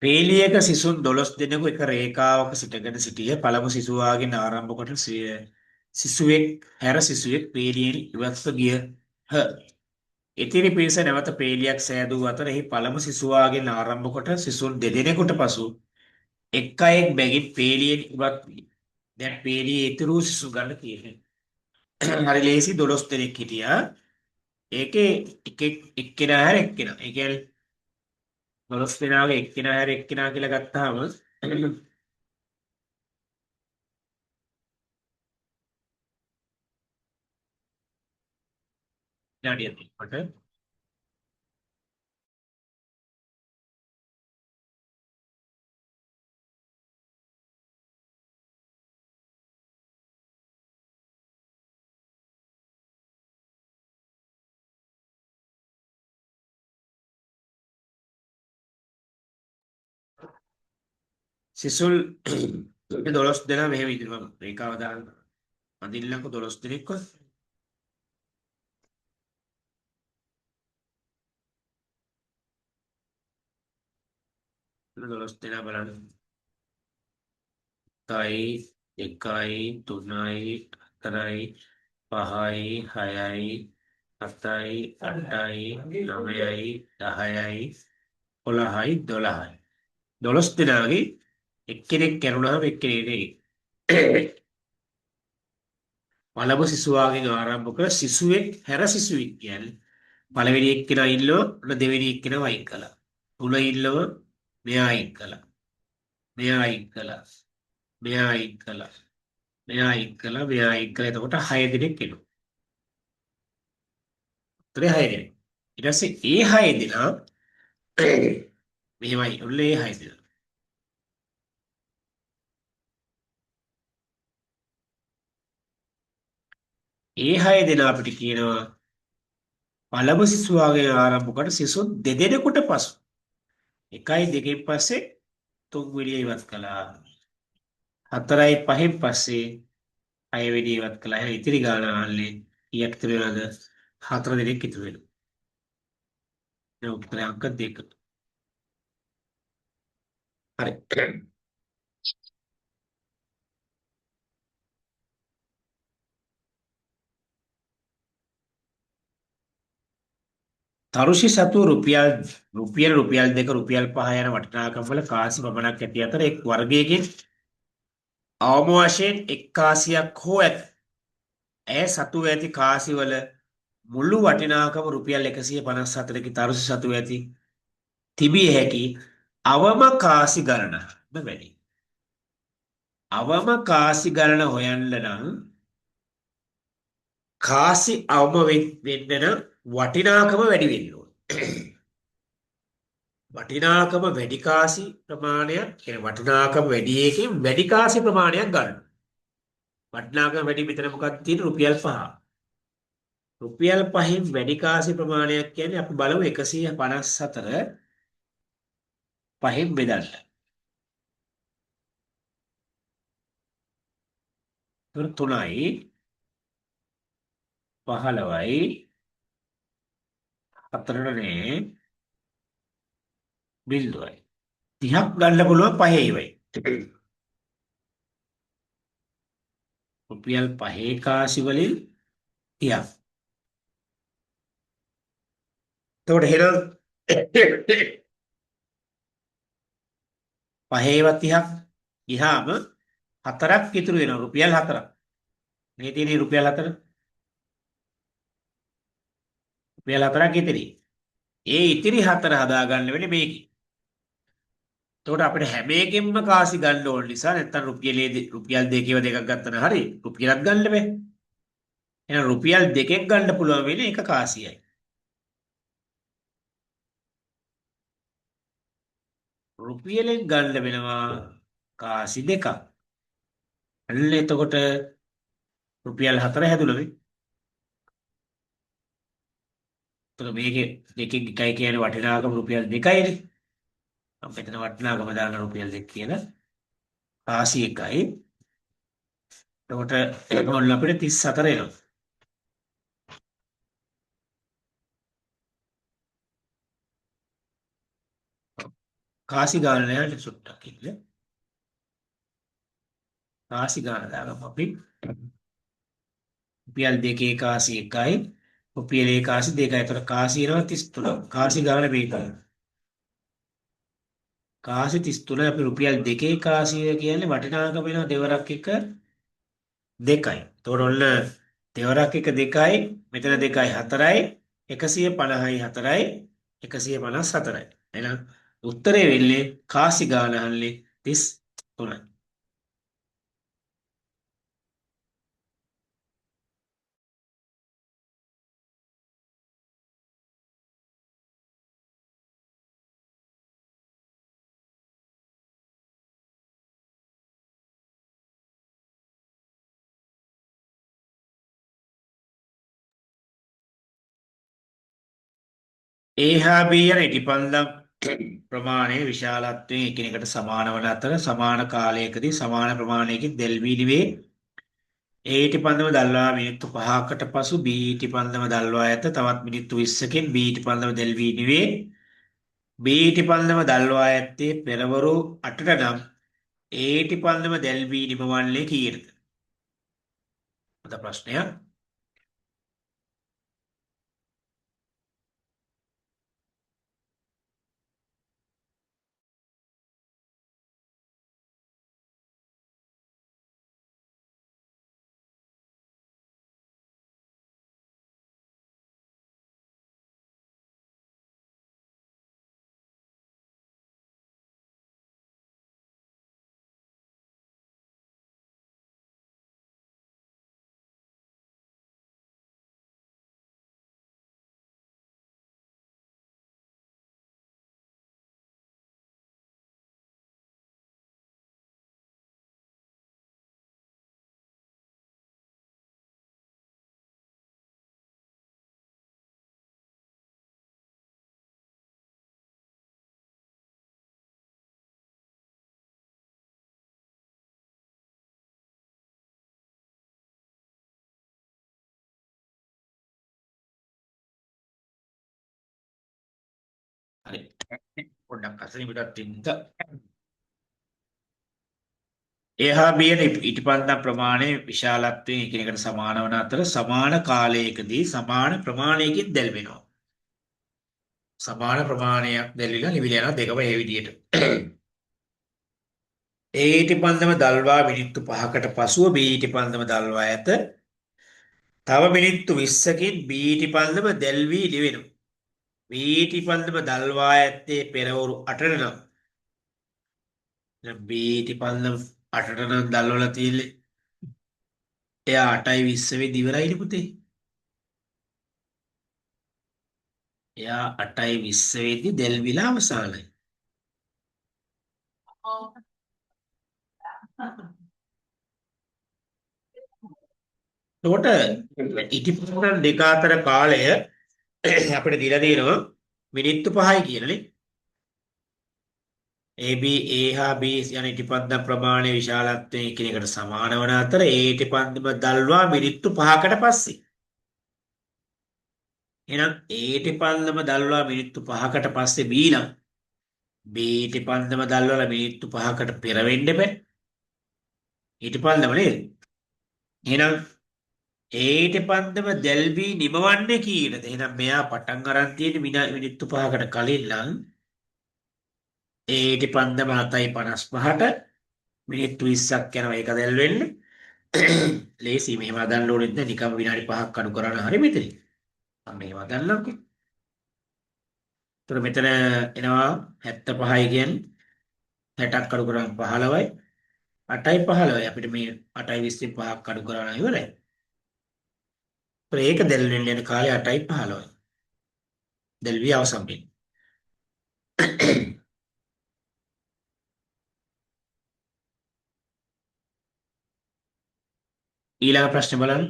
පේලියක සිසුන් 12 දෙනෙකු එක රේඛාවක සිටගෙන සිටියේ. පළමු සිසුවාගෙන් ආරම්භ කොට සිසුවෙක් හැර සිසුවෙක් පේලියෙන් ඉවත්ව ගියහ. ඉතිරි පිරිස නැවත පේලියක් සෑදූ අතර එහි පළමු සිසුවාගෙන් ආරම්භ කොට සිසුන් දෙදෙනෙකුට පසු එක් අයෙක් බැගින් පේලියෙන් ඉවත් වී. දැන් පේලියේ ඉතුරු සිසු ගන්න තියෙන්නේ. හරි ලේසි 12 දෙනෙක් හිටියා. ඒකේ එක්කෙනා හැර එක්කෙනා. ඒ කියන්නේ 12 දෙනාගේ එක්කෙනා හැර එක්කෙනා කියලා ගත්තාම විනාඩියක් දෙන්නකොට සිසුල් 12 දෙනා මෙහෙම ඉදිරියට රේඛාව දාන්න. අඳින්නකො 12 දෙනෙක්ව 12 දෙනා බලන්න. 1යි 2යි 3යි 4යි 5යි 6යි 7යි 8යි 9යි 10යි 11යි 12යි 12 දෙනාගේ එක්කෙනෙක් කරුණාම එක්කෙනෙක් පළමු සිසුවාගෙන් ආරම්භ කර සිසුවෙක් හැර සිසුවෙක් කියන්නේ පළවෙනි එක්කෙනා ඉල්ලව දෙවෙනි එක්කෙනා වයින් කළා. තුන ඉල්ලව මෙයා අයින් කළා. මෙයා අයින් කළා. මෙයා අයින් කළා. මෙයා අයින් කළා. මෙයා අයින් කළා. එතකොට 6 දෙනෙක් එනවා. උත්තරේ 6 දෙනෙක්. ඊට පස්සේ ඒ 6 දෙනා මෙහෙමයි. ඔන්න ඒ 6 දෙනා. ඒ 6 දෙනා අපිට කියනවා පළමු සිසුවාගේ ආරම්භ කොට සිසු දෙදෙනෙකුට පසු 1යි 2කින් පස්සේ තුන්වෙනිය ඉවත් කළා. 4යි 5න් පස්සේ 6වෙනි ඉවත් කළා. එහෙනම් ඉතිරි ගාන ආල්ලේ කීයක් ඉතුරු වෙනවද? 4 දෙනෙක් ඉතුරු වෙනවා. දැන් උත්තරේ අංක 2. හරි. තරුෂි සතු රුපියල් 2 රුපියල් 5 යන වටිනාකම් වල කාසි පමණක් ඇති අතර එක් වර්ගයකින් අවම වශයෙන් එක් කාසියක් හෝ ඇත. ඇය සතු ඇති කාසි වල මුළු වටිනාකම රුපියල් 154කි. තරුෂි සතු ඇති තිබිය හැකි අවම කාසි ගණන වැඩි. අවම කාසි ගණන හොයන්න නම් කාසි අවම වෙන්න නම් වටිනාකම වැඩි වෙන්න ඕන. වටිනාකම වැඩි කාසි ප්‍රමාණයක් කියන්නේ වටිනාකම වැඩි එකකින් වැඩි කාසි ප්‍රමාණයක් ගන්න. වටිනාකම වැඩි මෙතන මොකක්ද තියෙන්නේ රුපියල් 5. රුපියල් 5න් වැඩි කාසි ප්‍රමාණයක් කියන්නේ අපි බලමු 154 5න් බෙදන්න. ඒක 3යි 15යි 4ට නේ 0යි 30ක් ගන්න පුළුවන් 5 ඉවයි. රුපියල් 5 කාසි වලින් 30ක්. එතකොට එහෙනම් 5ේවත් 30ක් ගියාම 4ක් ඉතුරු වෙනවා රුපියල් 4ක්. මේ තියෙන්නේ රුපියල් 4. රුපියල් 4ක් ඉතිරි. ඒ ඉතිරි 4 හදාගන්න වෙන්නේ මේකේ. එතකොට අපිට හැම එකෙන්ම කාසි ගන්න ඕන නිසා නැත්තම් රුපියල් 2කේව දෙකක් ගත්තම හරි රුපියලක් ගන්න බෑ. එහෙනම් රුපියල් 2කින් ගන්න පුළුවන් වෙන්නේ එක කාසියයි. රුපියලෙන් ගන්න වෙනවා කාසි දෙකක්. අන්න එතකොට රුපියල් 4 හැදුණා. එතකොට මේකේ දෙකෙන් එකයි කියන්නේ වටිනාකම රුපියල් 2යිනේ. මම මෙතන වටිනාකම දාන රුපියල් 2 කියලා. කාසි එකයි. එතකොට ඔන්න අපිට 34 එනවා. කාසි ගාන නෑ සුට්ටක් ඉන්න. කාසි ගාන දාගමු අපි. රුපියල් 2 කාසි 1යි. රුපියල් 1 කාසි 2යි. ඒතර කාසි එනවා 33. කාසි ගාන මේකයි. කාසි 33 අපි රුපියල් 2 කාසිය කියන්නේ වටිනාකම වෙනවා දෙවරක් එක 2යි. එතකොට ඔන්න දෙවරක් එක 2යි මෙතන 2යි 4යි 150යි 4යි 154යි. එහෙනම් උත්තරේ වෙන්නේ කාසි ගාන අහන්නේ 33යි. A හා B යන ඉටිපන්දම් ප්‍රමාණය විශාලත්වයෙන් එකිනෙකට සමාන වන අතර සමාන කාලයකදී සමාන ප්‍රමාණයකින් දෙල් වී නිවේ. A ඉටිපන්දම දල්වා මිනිත්තු 5කට පසු B ඉටිපන්දම දල්වා ඇත. තවත් මිනිත්තු 20කින් B ඉටිපන්දම දෙල් වී නිවේ. B ඉටිපන්දම දල්වා ඇත්තේ පෙරවරු 8ට නම් A ඉටිපන්දම දෙල් වී නිමවන්නේ කීයටද? අද ප්‍රශ්නයක්. හරි. පොඩ්ඩක් අසරි පිටත් වෙන්න. A හා B යන ඉටිපන්දම් ප්‍රමාණය විශාලත්වයෙන් එකිනෙකට සමාන වන අතර සමාන කාලයකදී සමාන ප්‍රමාණයකින් දැල් වෙනවා. සමාන ප්‍රමාණයක් දැල්විලා නිවිල යනවා දෙකම ඒ විදිහට. A ඉටිපන්දම දල්වා මිනිත්තු 5කට පසුව B ඉටිපන්දම දල්වා ඇත. තව මිනිත්තු 20කින් B ඉටිපන්දම දැල් වී නිවෙනවා. B ඉටිපන්දම දල්වා ඇත්තේ පෙරවරු 8ට නම්. දැන් B ඉටිපන්දම 8ට නම් දල්වලා තියෙන්නේ. එයා 8:20 වෙදි ඉවරයිනේ පුතේ. එයා 8:20 වෙදි දැල්විලා අවසానයි. එතකොට ඉටිපන්දම් දෙක අතර කාලය අපිට දීලා තියෙනවා මිනිත්තු 5යි කියලානේ. AB A හා B යන ඉටිපන්දම් ප්‍රමාණය විශාලත්වයෙන් එකිනෙකට සමාන වන අතර A ඉටිපන්දම දල්වා මිනිත්තු 5කට පස්සේ. එහෙනම් A ඉටිපන්දම දල්වා මිනිත්තු 5කට පස්සේ B නම් B ඉටිපන්දම දල්වලා මිනිත්තු 5කට පෙර වෙන්න බෑ. ඉටිපන්දම නේද? එහෙනම් ඒට පන්දම දැල්වී නිමවන්නේ කීයටද? එහෙනම් මෙයා පටන් අරන් තියෙන්නේ මිනිත්තු 5කට කලින් නම් ඒට පන්දම 7:55ට මිනිත්තු 20ක් යනවා ඒක දැල් වෙන්න. ලේසි මෙහෙම හදන්න ඕනෙත් නෑ නිකම් විනාඩි 5ක් අඩු කරන්න හරි මෙතන. මම මෙහෙම හදන්නම්කෝ. ඒතර මෙතන එනවා 75යි කියන්නේ 60ක් අඩු කරාම 15යි 8:15යි අපිට මේ 8:20 5ක් අඩු කරලා ඉවරයි. ඒතර ඒක දැල් වෙන්න යන කාලය 8:15යි. දැල්වී අවසන් වෙන්නේ. ඊළඟ ප්‍රශ්නේ බලන්න.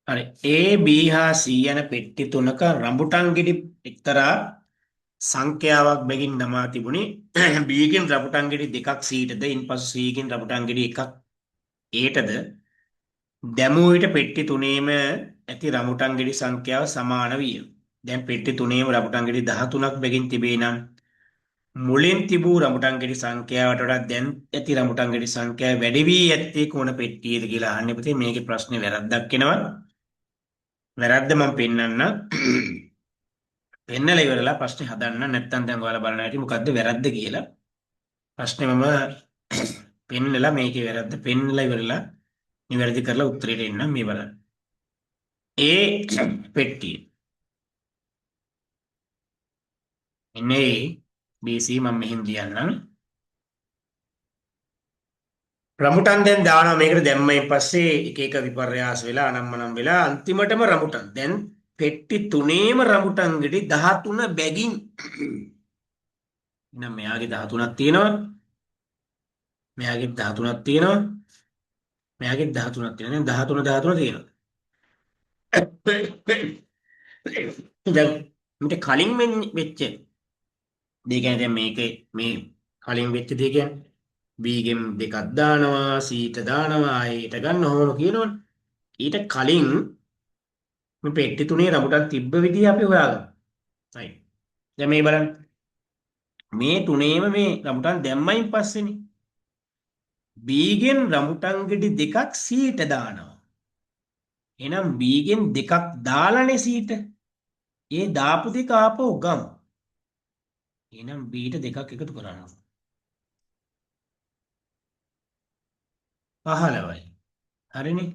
හරි. A B හා C යන පෙට්ටි තුනක රඹුටන් ගෙඩි එක්තරා සංඛ්‍යාවක් බැගින් නමා තිබුණේ. B ගෙන් රඹුටන් ගෙඩි දෙකක් C ටද ඉන්පසු C ගෙන් රඹුටන් ගෙඩි එකක් A ටද දැමූ විට පෙට්ටි තුනේම ඇති රඹුටන් ගෙඩි සංඛ්‍යාව සමාන විය. දැන් පෙට්ටි තුනේම රඹුටන් ගෙඩි 13ක් බැගින් තිබේ නම් මුලින් තිබූ රඹුටන් ගෙඩි සංඛ්‍යාවට වඩා දැන් ඇති රඹුටන් ගෙඩි සංඛ්‍යාව වැඩි වී ඇත්තේ කොන පෙට්ටියේද කියලා අහන්නේ පුතේ. මේකේ ප්‍රශ්නේ වැරද්දක් එනවා. වැරද්ද මම පෙන්නන්න. පෙන්නලා ඉවරලා ප්‍රශ්නේ හදන්න. නැත්නම් දැන් ඔයාලා බලන්න ඇති මොකද්ද වැරද්ද කියලා. ප්‍රශ්නේ මම පෙන්නලා මේකේ වැරද්ද පෙන්නලා ඉවරලා නිවැරදි කරලා උත්තරේට එන්නම් මේ බලන්න. ඒ පෙට්ටිය. එන්නේ BC මම මෙහෙම ලියන්නම්. රඹුටන් දැන් දානවා මේකට දැම්මයින් පස්සේ එක එක විපර්යාස වෙලා අනම්මනම් වෙලා අන්තිමටම රඹුටන්. දැන් පෙට්ටි තුනේම රඹුටන් ගෙඩි 13 බැගින්. එහෙනම් මෙයාගේ 13ක් තියෙනවා. මෙයාගේ 13ක් තියෙනවා. මෙයාගේ 13ක් තියෙනවා. දැන් 13 තියෙනවා. දැන් මේක කලින් වෙච්ච දේ කියන්නේ දැන් මේකේ මේ කලින් වෙච්ච දේ කියන්නේ B ගෙන් දෙකක් දානවා C ට දානවා ආයෙට ගන්න ඕන කියනවනේ. ඊට කලින් මේ පෙට්ටි තුනේ රඹුටන් තිබ්බ විදිහ අපි හොයාගමු. හරි. දැන් මේ බලන්න. මේ තුනේම මේ රඹුටන් දැම්මයින් පස්සේනේ B ගෙන් රඹුටන් ගෙඩි දෙකක් C ට දානවා. එහෙනම් B ගෙන් දෙකක් දාලානේ C ට. ඒ දාපු දෙක ආපහු ගමු. එහෙනම් B ට දෙකක් එකතු කරනවා. 15යි. හරිනේ.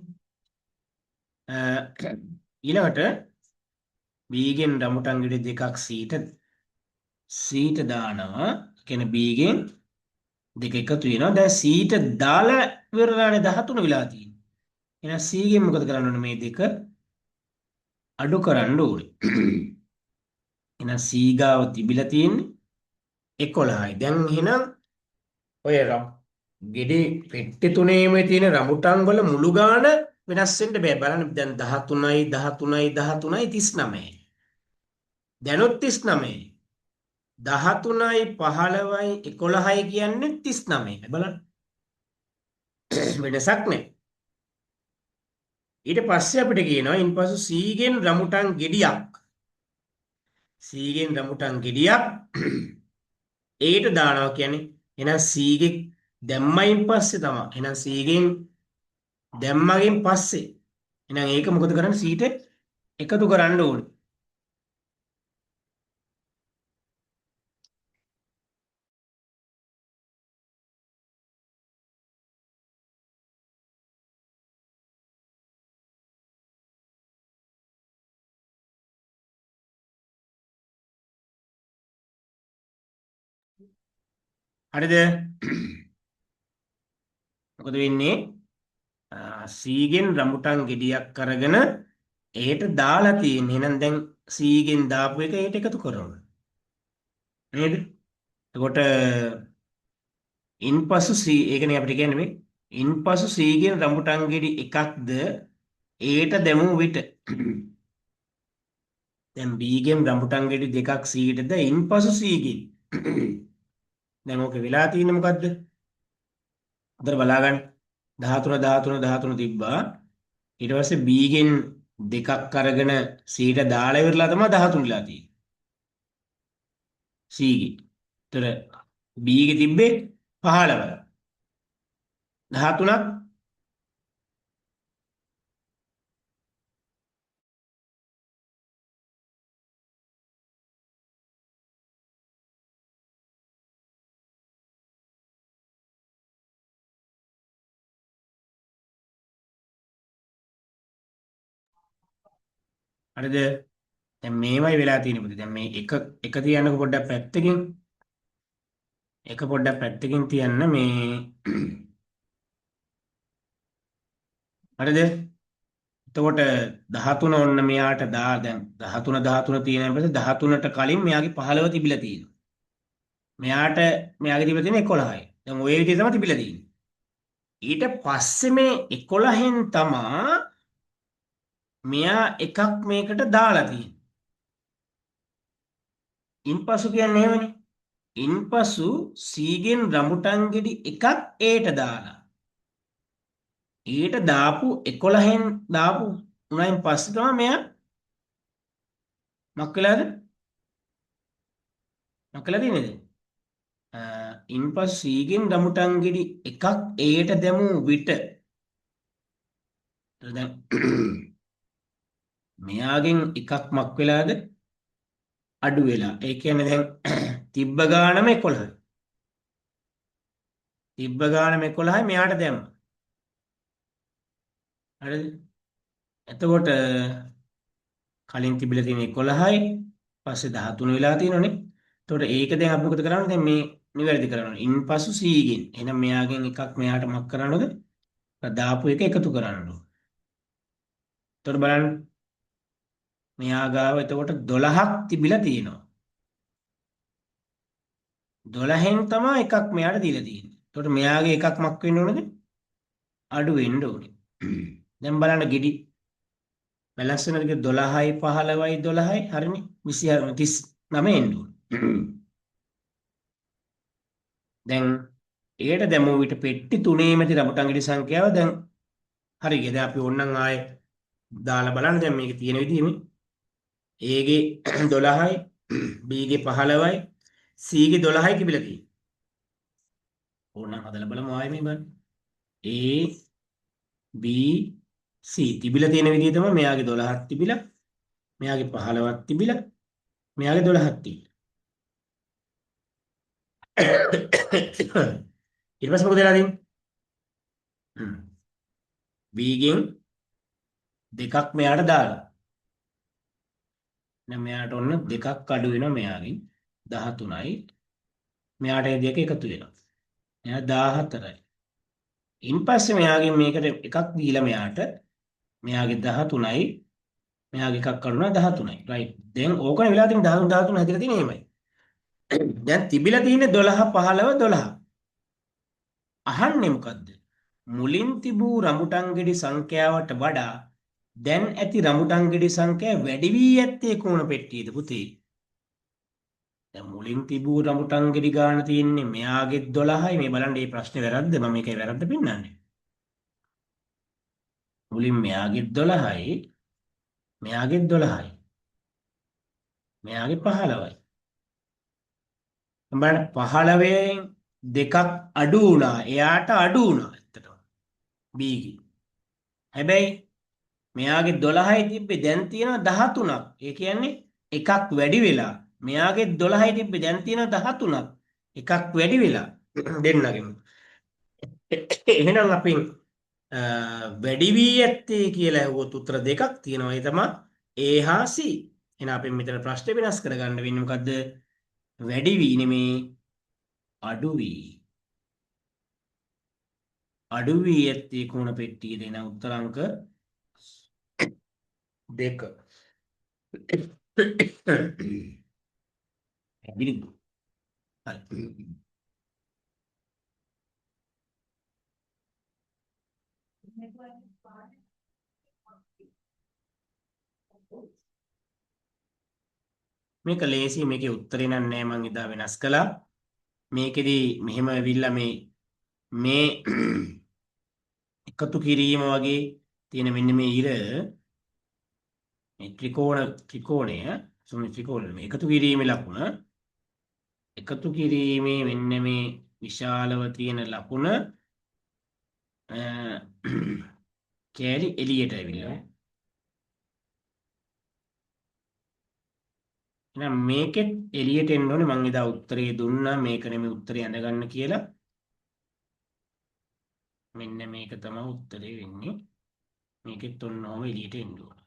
ඊළඟට B ගෙන් රඹුටන් ගෙඩි දෙකක් C ට දානවා. කියන්නේ B ගෙන් දෙක එකතු වෙනවා. දැන් C ට දාලා ඉවරලානේ 13 වෙලා තියෙන්නේ. එහෙනම් C ගෙන් මොකද කරන්න ඕනේ මේ දෙක අඩු කරන්න ඕනේ. එහෙනම් C ගාව තිබිලා තියෙන්නේ 11යි. දැන් එහෙනම් ඔය ගෙඩි පෙට්ටි තුනේම තියෙන රඹුටන් වල මුළු ගාන වෙනස් වෙන්න බෑ. බලන්න දැන් 13යි 13යි 13යි 39යි. දැනුත් 39යි. 13යි 15යි 11යි කියන්නේ 39යි. බලන්න. වෙනසක් නැහැ. ඊට පස්සේ අපිට කියනවා ඉන්පසු C ගෙන් රඹුටන් ගෙඩියක්. C ගෙන් රඹුටන් ගෙඩියක් ඒට දානවා කියන්නේ එහෙනම් C ගේ දැම්මයින් පස්සේ තමයි. එහෙනම් C ගෙන් දැම්මගෙන් පස්සේ එහෙනම් ඒක මොකද කරන්නේ C ට එකතු කරන්න ඕනේ. හරිද? මොකද වෙන්නේ? C ගෙන් රඹුටන් ගෙඩියක් අරගෙන ඒට දාලා තියෙන්නේ. එහෙනම් දැන් C ගෙන් දාපු එක ඒට එකතු කරනවා. නේද? එතකොට ඉන්පසු C ඒකනේ අපිට කියන්නේ මේ ඉන්පසු C ගෙන් රඹුටන් ගෙඩි එකක්ද ඒට දැමූ විට දැන් B ගෙන් රඹුටන් ගෙඩි දෙකක් C ටද ඉන්පසු C ගෙන් දැන් ඕක වෙලා තියෙන්නේ මොකද්ද? හොඳට බලාගන්න 13 13 13 තිබ්බා. ඊට පස්සේ B ගෙන් දෙකක් අරගෙන C ට දාලා ඉවරලා තමයි 13 වෙලා තියෙන්නේ. C ගේ. ඒතර B ගේ තිබ්බේ 15. 13ක් හරිද? දැන් මේවයි වෙලා තියෙන්නේ පුතේ. දැන් මේ එක තියන්නකො පොඩ්ඩක් පැත්තකින්. එක පොඩ්ඩක් පැත්තකින් තියන්න මේ හරිද? එතකොට 13 ඔන්න මෙයාට දැන් 13 තියෙන පස්සේ 13ට කලින් මෙයාගේ 15 තිබිලා තියෙනවා. මෙයාගේ තිබිලා තියෙන්නේ 11යි. දැන් ওই විදිහට තමයි තිබිලා තියෙන්නේ. ඊට පස්සේ මේ 11න් තමා මෙයා එකක් මේකට දාලා තියෙනවා. ඉන්පසු කියන්නේ එහෙමනේ. ඉන්පසු සීගෙන් රඹුටන් ගෙඩි එකක් ඒට දාලා. ඊට දාපු 11න් දාපු උනයින් පස්සේ තමයි මෙයා මක් වෙලාද? මක් වෙලා තියෙන්නේ දැන්? ඉන්පසු සීගෙන් රඹුටන් ගෙඩි එකක් ඒට දැමූ විට දැන් මෙයාගෙන් එකක් මක් වෙලාද? අඩු වෙලා. ඒ කියන්නේ දැන් තිබ්බ ගානම 11යි. තිබ්බ ගානම 11යි මෙයාට දැම්මා. හරිද? එතකොට කලින් තිබිලා තියෙන 11යි පස්සේ 13 වෙලා තියෙනවනේ. එතකොට ඒක දැන් අපි මොකද කරන්නේ? දැන් මේ නිවැරදි කරනවා. ඉන්පසු c ගෙන්. එහෙනම් මෙයාගෙන් එකක් මෙයාට මක් කරන්නද? දාපු එක එකතු කරන්න ඕන. එතකොට බලන්න මෙයා ගාව එතකොට 12ක් තිබිලා තියෙනවා. 12න් තමයි එකක් මෙයාට දීලා තියෙන්නේ. එතකොට මෙයාගේ එකක් මක් වෙන්න ඕනද? අඩු වෙන්න ඕනේ. දැන් බලන්න ගෙඩි බැලන්ස් වෙන එක 12යි 15යි 12යි හරිනේ 29 එන්න ඕනේ. දැන් ඒට දැමූ විට පෙට්ටි තුනේම ඇති රඹුටන් ගෙඩි සංඛ්‍යාව දැන් හරි ගියා. දැන් අපි ඕනනම් ආයේ දාලා බලන්න දැන් මේකේ තියෙන විදිහ මේ A ගේ 12යි B ගේ 15යි C ගේ 12යි තිබිලා තියෙනවා. ඕනනම් හදලා බලමු ආයේ මේ බලන්න. A B C තිබිලා තියෙන විදිහ තමයි මෙයාගේ 12ක් තිබිලා මෙයාගේ 15ක් තිබිලා මෙයාගේ 12ක් තිබිලා. ඊට පස්සේ මොකද වෙලා තියෙන්නේ? B ගෙන් දෙකක් මෙයාට දාලා. දැන් මෙයාට ඔන්න දෙකක් අඩු වෙනවා මෙයාගෙන් 13යි. මෙයාට මේ දෙක එකතු වෙනවා. මෙයා 14යි. ඉන්පස්සේ මෙයාගෙන් මේකට එකක් දීලා මෙයාගේ 13යි. මෙයාගේ එකක් අඩු වෙනවා 13යි. රයිට්. දැන් ඕකනේ වෙලා තියෙන්නේ 13 13 හැදිලා තියෙන්නේ එහෙමයි. දැන් තිබිලා තියෙන්නේ 12 15 12. අහන්නේ මොකද්ද? මුලින් තිබූ රඹුටන් ගෙඩි සංඛ්‍යාවට වඩා දැන් ඇති රඹුටන් ගෙඩි සංඛ්‍යාව වැඩි වී ඇත්තේ කොන පෙට්ටියද පුතේ? දැන් මුලින් තිබූ රඹුටන් ගෙඩි ගාන තියෙන්නේ මෙයාගේ 12යි. මේ බලන්න මේ ප්‍රශ්නේ වැරද්ද මම මේකේ වැරද්ද පෙන්නන්නේ. මුලින් මෙයාගේ 12යි මෙයාගේ 12යි මෙයාගේ 15යි. බලන්න 15න් දෙකක් අඩු වුණා. එයාට අඩු වුණා ඇත්තටම. B ගේ. හැබැයි මෙයාගේ 12යි තිබ්බේ දැන් තියෙනවා 13ක්. ඒ කියන්නේ එකක් වැඩි වෙලා. මෙයාගේ 12යි තිබ්බේ දැන් තියෙනවා 13ක්. එකක් වැඩි වෙලා දෙන්නගෙම. එහෙනම් අපි වැඩි වී ඇත්තේ කියලා ඇහුවොත් උත්තර දෙකක් තියෙනවා. ඒ තමයි A හා C. එහෙනම් අපි මෙතන ප්‍රශ්නේ වෙනස් කරගන්න වෙන්නේ මොකද්ද? වැඩි වී නෙමේ අඩු වී. අඩු වී ඇත්තේ කොන පෙට්ටියද? එහෙනම් උත්තර අංක 2. බිලිඳු. හරි. මේක ලේසි. මේකේ උත්තරේ නෑ මං එදා වෙනස් කළා. මේකෙදි මෙහෙම ඇවිල්ලා මේ එකතු කිරීම වගේ තියෙන මෙන්න මේ ඉර මේ ත්‍රිකෝණය මේ එකතු කිරීමේ ලකුණ එකතු කිරීමේ මෙන්න මේ විශාලව තියෙන ලකුණ කෑලි එළියට ඇවිල්ලා. එහෙනම් මේකෙත් එළියට එන්න ඕනේ. මං එදා උත්තරේ දුන්නා මේක නෙමෙයි උත්තරේ අඳගන්න කියලා. මෙන්න මේක තමයි උත්තරේ වෙන්නේ. මේකෙත් ඔන්නෝම එළියට එන්න ඕනේ.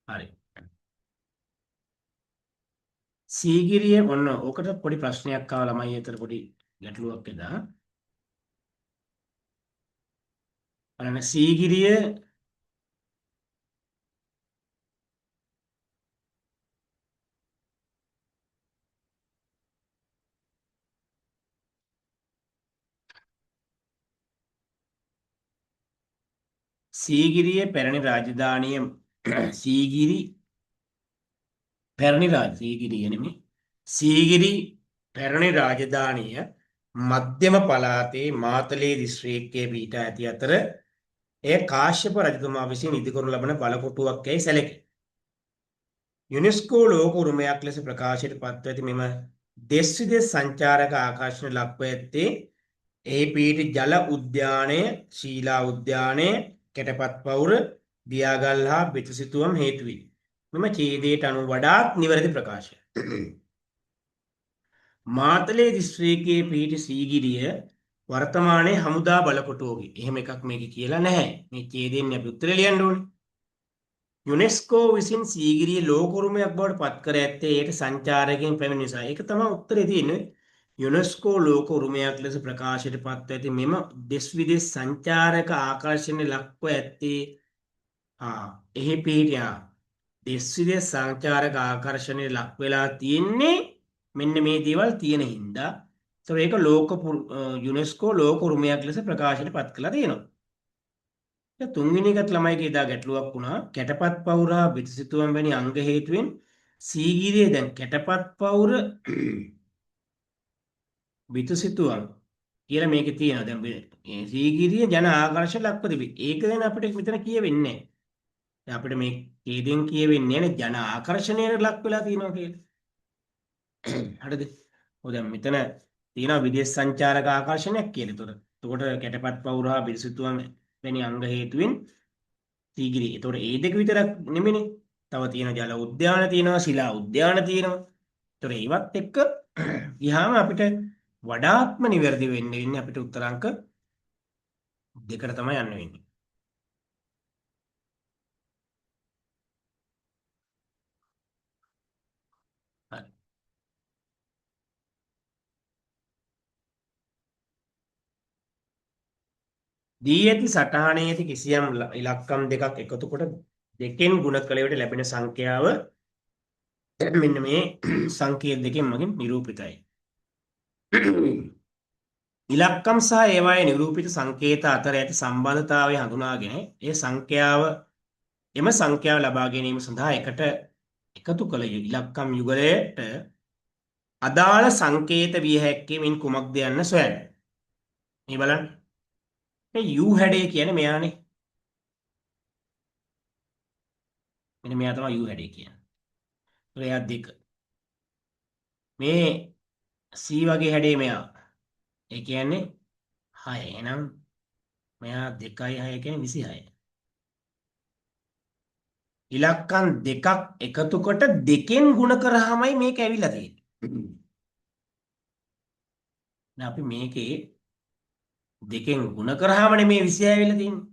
හරි. සීගිරිය ඔන්න ඕකට පොඩි ප්‍රශ්නයක් ආවා ළමයි අතර පොඩි ගැටලුවක් එදා. බලන්න සීගිරිය සීගිරියේ පැරණි රාජධානිය සීගිරි සීගිරිය නෙමෙයි. සීගිරි පැරණි රාජධානිය මධ්‍යම පළාතේ මාතලේ දිස්ත්‍රික්කයේ පිහිටා ඇති අතර එය කාශ්‍යප රජතුමා විසින් ඉදිකරනු ලබන බලකොටුවක් යයි සැලකේ. යුනෙස්කෝ ලෝක උරුමයක් ලෙස ප්‍රකාශයට පත්ව ඇති මෙම දෙස් විදෙස් සංචාරක ආකර්ෂණ ලක්ව ඇත්තේ එහි පිහිටි ජල උද්‍යානය, ශීලා උද්‍යානය, කැටපත් පවුර, දියාගල් හා බෙතුසිතුවම් හේතු වේ. මෙම ඡේදයට අනුව වඩාත් නිවැරදි ප්‍රකාශය. මාතලේ දිස්ත්‍රික්කයේ පිහිටි සීගිරිය වර්තමානයේ හමුදා බලකොටුවකි. එහෙම එකක් මේකේ කියලා නැහැ. මේ ඡේදයෙන් අපි උත්තර ලියන්න ඕනේ. යුනෙස්කෝ විසින් සීගිරිය ලෝක උරුමයක් බවට පත් කර ඇත්තේ ඒට සංචාරකයන් පැමිණි නිසා. ඒක තමයි උත්තරේ තියෙන්නේ. යුනෙස්කෝ ලෝක උරුමයක් ලෙස ප්‍රකාශයට පත්ව ඇති මෙම දෙස් විදෙස් සංචාරක ආකර්ෂණය ලක්ව ඇත්තේ එහි පිහිටියා දෙස් විදෙස් සංචාරක ආකර්ෂණය ලක් වෙලා තියෙන්නේ මෙන්න මේ දේවල් තියෙන හින්දා. ඒක යුනෙස්කෝ ලෝක උරුමයක් ලෙස ප්‍රකාශයට පත් කළා තියෙනවා. තුන්වෙනි එකත් ළමයිගේ ඉදා ගැටලුවක් වුණා. කැටපත් පවුර හා බිතුසිතුවම් වැනි අංග හේතුවෙන් සීගිරියේ දැන් කැටපත් පවුර බිතුසිතුවම් කියලා මේකේ තියෙනවා. දැන් සීගිරිය ජන ආකර්ෂණ ලක්ව තිබේ. ඒක ගැන අපිට මෙතන කියවෙන්නේ නැහැ. අපිට මේ කේදෙන් කියවෙන්නේ නැහැ ජන ආකර්ෂණයට ලක් වෙලා තියෙනවා කියලා. හරිද? ඔය දැන් මෙතන තියෙනවා විදේශ සංචාරක ආකර්ෂණයක් කියලා. එතකොට කැටපත් පවුර හා බිතුසිතුවම් වැනි අංග හේතුවෙන් සීගිරිය. එතකොට ඒ දෙක විතරක් නෙමෙයිනේ. තව තියෙන ජල උද්‍යාන තියෙනවා, ශිලා උද්‍යාන තියෙනවා. එතකොට ඒවත් එක්ක ගියාම අපිට වඩාත්ම නිවැරදි වෙන්නේ අපිට උත්තර අංක 2කට තමයි යන්න වෙන්නේ. හරි. දී ඇති සටහනේ ඇති කිසියම් ඉලක්කම් දෙකක් එකතු කොට දෙකෙන් ගුණ කළ විට ලැබෙන සංඛ්‍යාව මෙන්න මේ සංකේත දෙකෙන් මගින් නිරූපිතයි. ඉලක්කම් සහ ඒවායේ නිරූපිත සංකේත අතර ඇති සම්බන්ධතාවය හඳුනාගෙන එම සංඛ්‍යාව ලබා ගැනීම සඳහා එකට එකතු කළ ඉලක්කම් යුගලයට අදාළ සංකේත විය හැක්කේ මින් කුමක්ද යන්න සොයන්න. මේ බලන්න. මේ U හැඩය කියන්නේ මෙයානේ. මෙන්න මෙයා තමයි U හැඩය කියන්නේ. එයා 2. මේ C වගේ හැඩේ මෙයා. ඒ කියන්නේ 6. එහෙනම් මෙයා 2යි 6 කියන්නේ 26. ඉලක්කම් දෙකක් එකතු කොට දෙකෙන් ගුණ කරාමයි මේක ඇවිල්ලා තියෙන්නේ. දැන් අපි මේකේ දෙකෙන් ගුණ කරාමනේ මේ 26 ඇවිල්ලා තියෙන්නේ.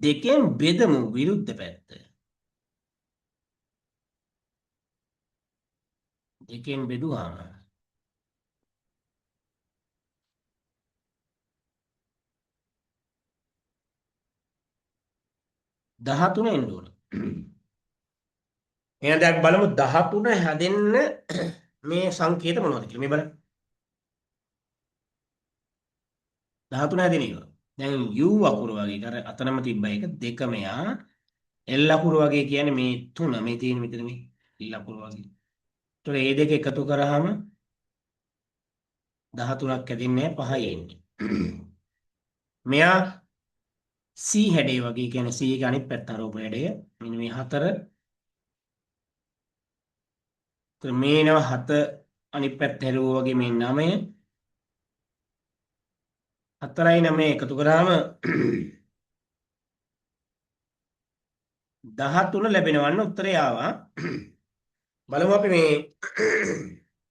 දෙකෙන් බෙදමු විරුද්ධ පැත්ත. දෙකෙන් බෙදුවාම 13 එන්න ඕන. එහෙනම් දැන් බලමු 13 හැදෙන්න මේ සංකේත මොනවද කියලා. මේ බලන්න. 13 හැදෙන එක. දැන් U අකුර වගේ අර අතනම තිබ්බ එක දෙක මෙයා L අකුර වගේ කියන්නේ මේ 3 මේ තියෙන මෙතන මේ L අකුර වගේ. ඒතකොට මේ දෙක එකතු කරාම 13ක් හැදෙන්නේ 5යි එන්නේ. මෙයා C හැඩේ වගේ කියන්නේ C එක අනිත් පැත්ත අරෝප හැඩය. මෙන්න මේ 4. මේ 7 අනිත් පැත්ත හැරුවා වගේ මේ 9. 4යි 9 එකතු කරාම 13 ලැබෙනවන්න උත්තරය ආවා. බලමු අපි මේ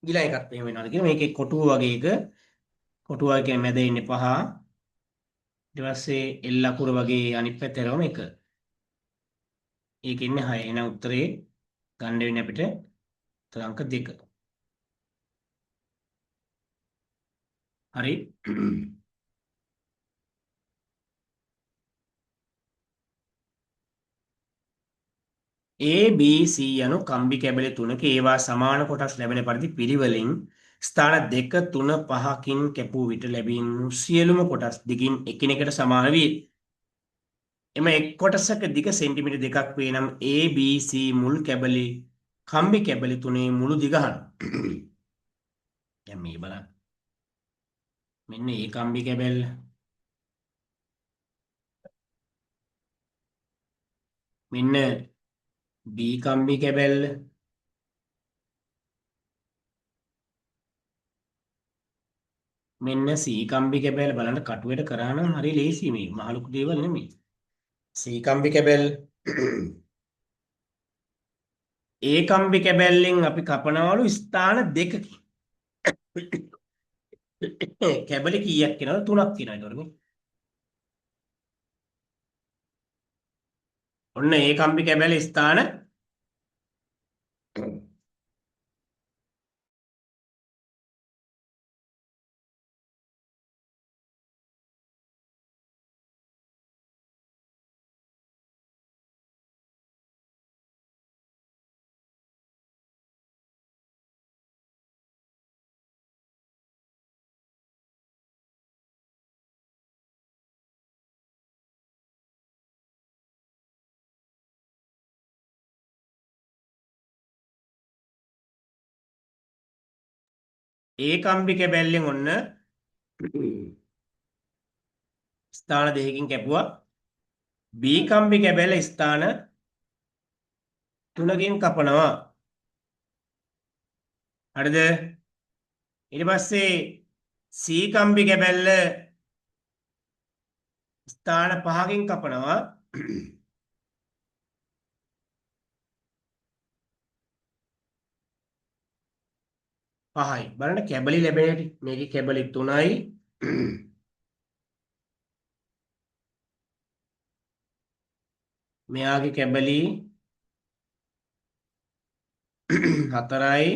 ඊළඟ එකත් එහෙම වෙනවද කියලා. මේකේ කොටුව වගේ එක. කොටුව කියන්නේ මැද ඉන්නේ 5. ඊට පස්සේ L අකුර වගේ අනිත් පැත්ත හැරවම 1. ඒක ඉන්නේ 6. එහෙනම් උත්තරේ ගන්න වෙන්නේ අපිට අංක 2. හරි. A B C යනු කම්බි කැබලි තුනක ඒවා සමාන කොටස් ලැබෙන පරිදි පිළිවෙලින් ස්ථාන 2 3 5කින් කැපූ විට ලැබෙනු සියලුම කොටස් දෙකින් එකිනෙකට සමාන වේ. එම එක් කොටසක දිග සෙන්ටිමීටර් 2ක් වේ නම් ABC මුල් කැබලි කම්බි කැබලි තුනේ මුළු දිග අහන්න. දැන් මේ බලන්න. මෙන්න ඒ කම්බි කැබල්ල. මෙන්න B කම්බි කැබල්ල. මෙන්න C කම්බි කැබල්ල බලන්න කටුවට කරා නම් හරි ලේසි මේ මහලුකු දේවල් නෙමෙයි. C කම්බි කැබල්ල. A කම්බි කැබල්ලෙන් අපි කපනවලු ස්ථාන දෙකකින්. කැබලි කීයක් කියනවද? 3ක් කියනවා ඒතකොට මේ. ඔන්න A කම්බි කැබල්ල ස්ථාන A කම්බි කැබල්ලෙන් ඔන්න ස්ථාන දෙකකින් කැපුවා. B කම්බි කැබල්ල ස්ථාන 3කින් කපනවා. හරිද? ඊට පස්සේ C කම්බි කැබල්ල ස්ථාන 5කින් කපනවා. පහයි. බලන්න කැබලි ලැබෙන හැටි. මේකේ කැබලි 3යි. මෙයාගේ කැබලි 4යි.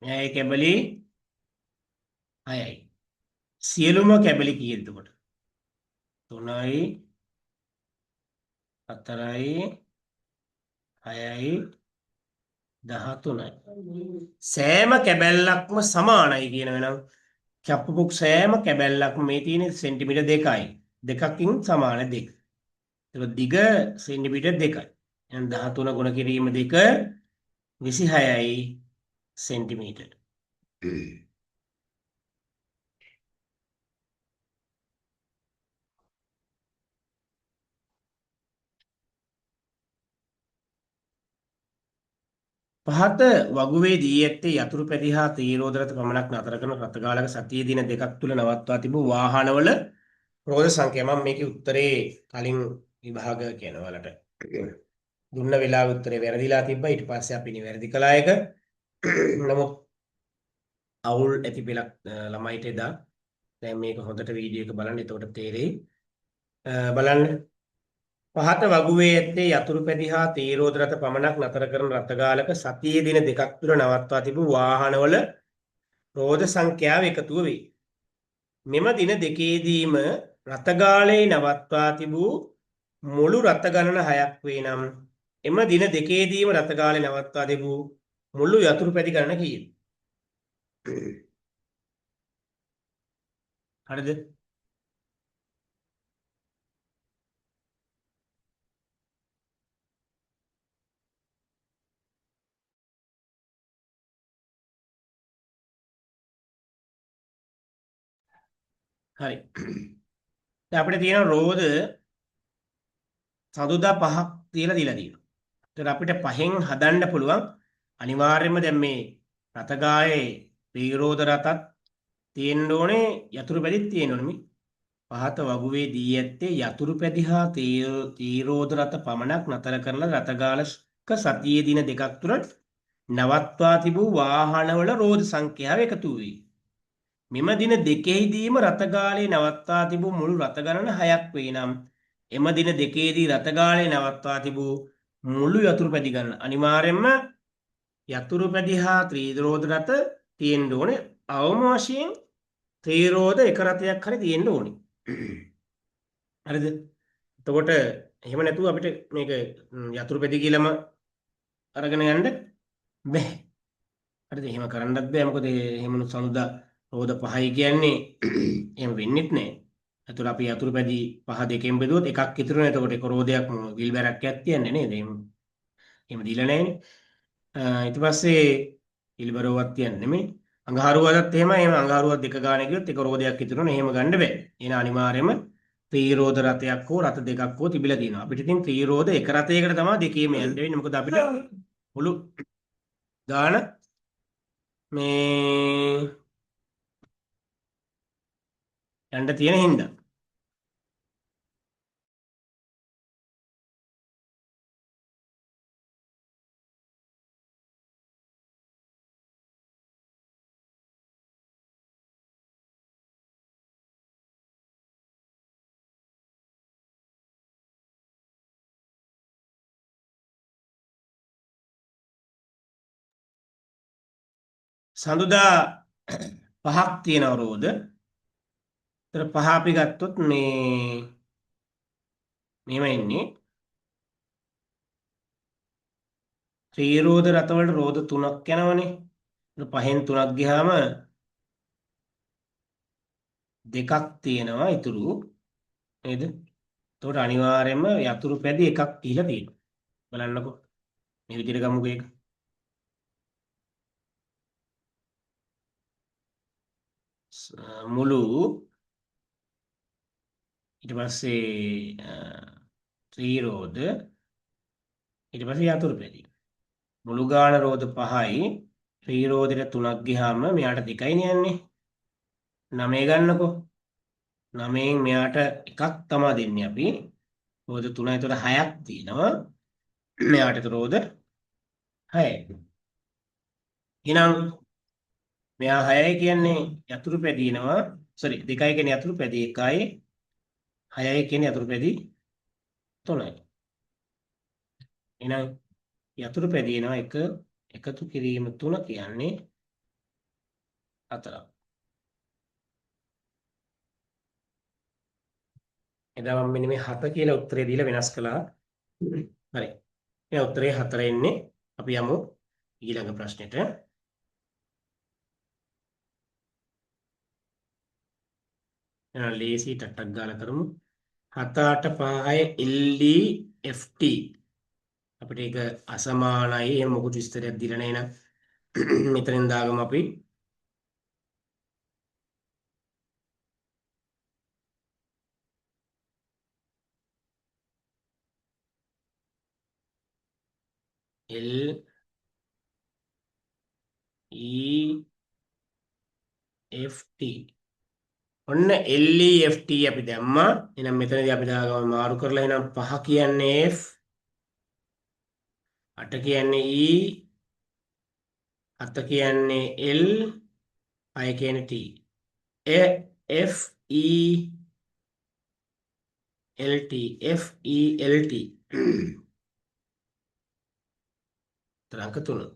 මෙයාගේ කැබලි 6යි. සියලුම කැබලි කීයද එතකොට? 3යි 4යි 6යි 13යි. සෑම කැබැල්ලක්ම සමානයි කියන වෙනම් කැපපු සෑම කැබැල්ලක්ම මේ තියෙන සෙන්ටිමීටර් 2යි. දෙකකින් සමාන දෙක. ඒක දිග සෙන්ටිමීටර් 2යි. එහෙනම් 13 ගුණ කිරීම 2 26යි සෙන්ටිමීටර්. පහත වගුවේ දී ඇත්තේ යතුරු පැදි හා තීරෝධරත පමණක් නතර කරන රථගාලක සතිය දින දෙකක් තුල නවත්වා තිබූ වාහනවල රෝධ සංඛ්‍යා. මම මේකේ උත්තරේ කලින් විභාග කියනවලට දුන්න වෙලාව උත්තරේ වැරදිලා තිබ්බා. ඊට පස්සේ අපි නිවැරදි කළා එක. නමුත් අවුල් ඇති පෙලක් ළමයිට එදා. දැන් මේක හොඳට වීඩියෝ එක බලන්න. එතකොට තේරෙයි. බලන්න. පහත වගුවේ ඇත්තේ යතුරු පැදි හා තීරෝධ රථ පමණක් නතර කරන රථගාලක සතියේ දින දෙකක් තුළ නවත්වා තිබූ වාහනවල රෝධ සංඛ්‍යාව එකතුව වේ. මෙම දින දෙකේදීම රථගාලයේ නවත්වා තිබූ මුළු රථ ගණන 6ක් වේ නම් එම දින දෙකේදීම රථගාලයේ නවත්වා තිබූ මුළු යතුරු පැදි ගණන කීයද? හරිද? හරි. දැන් අපිට තියෙන රෝධ සදුදා 5ක් තියලා දීලා තියෙනවා. ඒතර අපිට පහෙන් හදන්න පුළුවන්. අනිවාර්යයෙන්ම දැන් මේ රථගායේ තීරෝධ රථත් තියෙන්න ඕනේ, යතුරු පැදිත් තියෙන්න ඕනේ. මේ පහත වගුවේ දී ඇත්තේ යතුරු පැදි හා තීරෝධ රථ පමණක් නතර කරලා රථගාලක සතියේ දින දෙකක් තුර නවත්වා තිබූ වාහනවල රෝධ සංඛ්‍යාව එකතු වේ. මෙම දින දෙකෙහිදීම රථගාලයේ නවත්වා තිබූ මුළු රථ ගණන 6ක් වේ නම් එම දින දෙකේදී රථගාලයේ නවත්වා තිබූ මුළු යතුරු පැදි ගණන අනිවාර්යයෙන්ම යතුරු පැදි හා ත්‍රිරෝධ රථ තියෙන්න ඕනේ. අවම වශයෙන් ත්‍රිරෝධ එක රථයක් හරි තියෙන්න ඕනේ. හරිද? එතකොට එහෙම නැතුව අපිට මේක යතුරු පැදි කියලාම අරගෙන යන්න බෑ. හරිද? එහෙම කරන්නත් බෑ. මොකද එහෙම සමුදා රෝධ 5යි කියන්නේ එහෙම වෙන්නෙත් නෑ. එතකොට අපි යතුරු පැදි 5 දෙකෙන් බෙදුවොත් එකක් ඉතුරු වෙනවා. එතකොට ඒක රෝධයක් විල්බැරක් එකක් තියන්නේ නේද? එහෙම දීලා නෑනේ. ඊට පස්සේ ඉල්බරෝවක් තියන්නේ නෙමෙයි. අඟහරුවාදත් එහෙමයි. එහෙම අඟහරුවා දෙක ගානේ ගියොත් එක රෝදයක් ඉතුරු වෙනවා. එහෙම ගන්න බෑ. එන අනිවාර්යයෙන්ම ත්‍රිරෝද රථයක් හෝ රථ දෙකක් හෝ තිබිලා තියෙනවා. අපිට ඉතින් ත්‍රිරෝද එක රථයකට තමයි දෙකේම යන්න වෙන්නේ. මොකද අපිට මුළු ගාන මේ යන්න තියෙන හින්දා. සඳුදා පහක් තියෙනවා රෝද. ඒතර පහ අපි ගත්තොත් මෙහෙම ඉන්නේ. ත්‍රිරෝද රථ වලට රෝද 3ක් යනවනේ. ඒතර පහෙන් 3ක් ගියාම දෙකක් තියෙනවා ඉතුරු නේද? එතකොට අනිවාර්යයෙන්ම යතුරු පැදි එකක් තියලා තියෙනවා. බලන්නකෝ. මේ විදිහට ගමුකෝ ඒක. මුළු ඊට පස්සේ ත්‍රිරෝද ඊට පස්සේ යතුරු පැදි. මුළු ගාන රෝද 5යි ත්‍රිරෝදෙට 3ක් ගියාම මෙයාට 2යිනේ යන්නේ. 9 ගන්නකෝ. 9න් මෙයාට එකක් තමයි දෙන්නේ අපි. රෝද 3යි ඒතර 6ක් තියෙනවා. මෙයාට ඒතර රෝද 6යි. එහෙනම් මෙයා 6යි කියන්නේ යතුරු පැදිනවා. සෝරි 2යි කියන්නේ යතුරු පැදි 1යි. 6යි කියන්නේ යතුරු පැදි 3යි. එහෙනම් යතුරු පැදිනවා එක එකතු කිරීම 3 කියන්නේ 4ක්. එදා මම මෙන්න මේ 7 කියලා උත්තරේ දීලා වෙනස් කළා. හරි. මේ උත්තරේ 4 එන්නේ. අපි යමු ඊළඟ ප්‍රශ්නෙට. එහෙනම් ලේසි ටට්ටක් ගාලා කරමු. 7 8 5 LDFT අපිට ඒක අසමානයි. එහෙම මොකුත් විස්තරයක් දීලා නැහැ නේද? මෙතනින් දාගමු අපි. L E F T ඔන්න LEFT අපි දැම්මා. එහෙනම් මෙතනදී අපි දාගමු මාරු කරලා. එහෙනම් 5 කියන්නේ F 8 කියන්නේ E 7 කියන්නේ L 6 කියන්නේ T. F E L T F E L T තරංක 3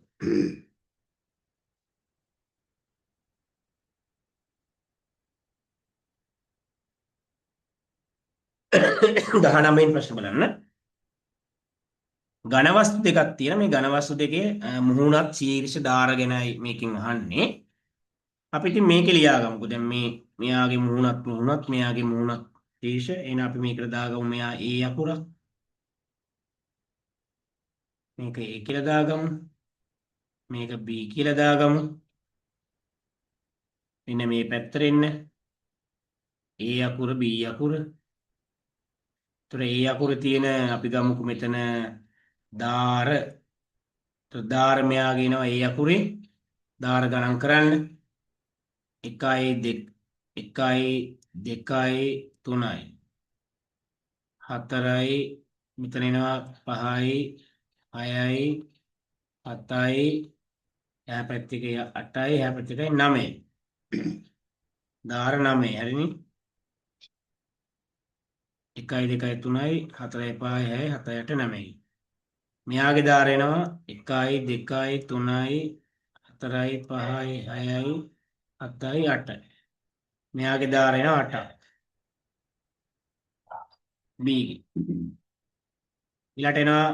19 ප්‍රශ්න බලන්න. ඝන වස්තු දෙකක් තියෙන. මේ ඝන වස්තු දෙකේ මුහුණත් ශීර්ෂ ධාර ගැනයි මේකෙන් අහන්නේ. අපි ඉතින් මේකේ ලියාගමුකෝ. දැන් මෙයාගේ මුහුණත් මෙයාගේ මුහුණත් ශීර්ෂ. එහෙනම් අපි මේකට දාගමු මෙයා A අකුරක්. මේක A කියලා දාගමු. මේක B කියලා දාගමු. මෙන්න මේ පැත්තට එන්න. A අකුර B අකුර. ඒතර A අකුර තියෙන අපි ගමුකෝ මෙතන ධාර. ධාර මෙයාගේ එනවා A අකුරේ. ධාර ගණන් කරන්න. 1යි 2යි 3යි 4යි මෙතන එනවා 5යි 6යි 7යි එහා පැත්තේ 8යි එහා පැත්තේ 9යි ධාර 9 හරිනේ 1යි 2යි 3යි 4යි 5යි 6යි 7යි 8යි 9යි මෙයාගේ ධාර එනවා 1යි 2යි 3යි 4යි 5යි 6යි 7යි 8යි මෙයාගේ ධාර එනවා 8යි B ඊළාට එනවා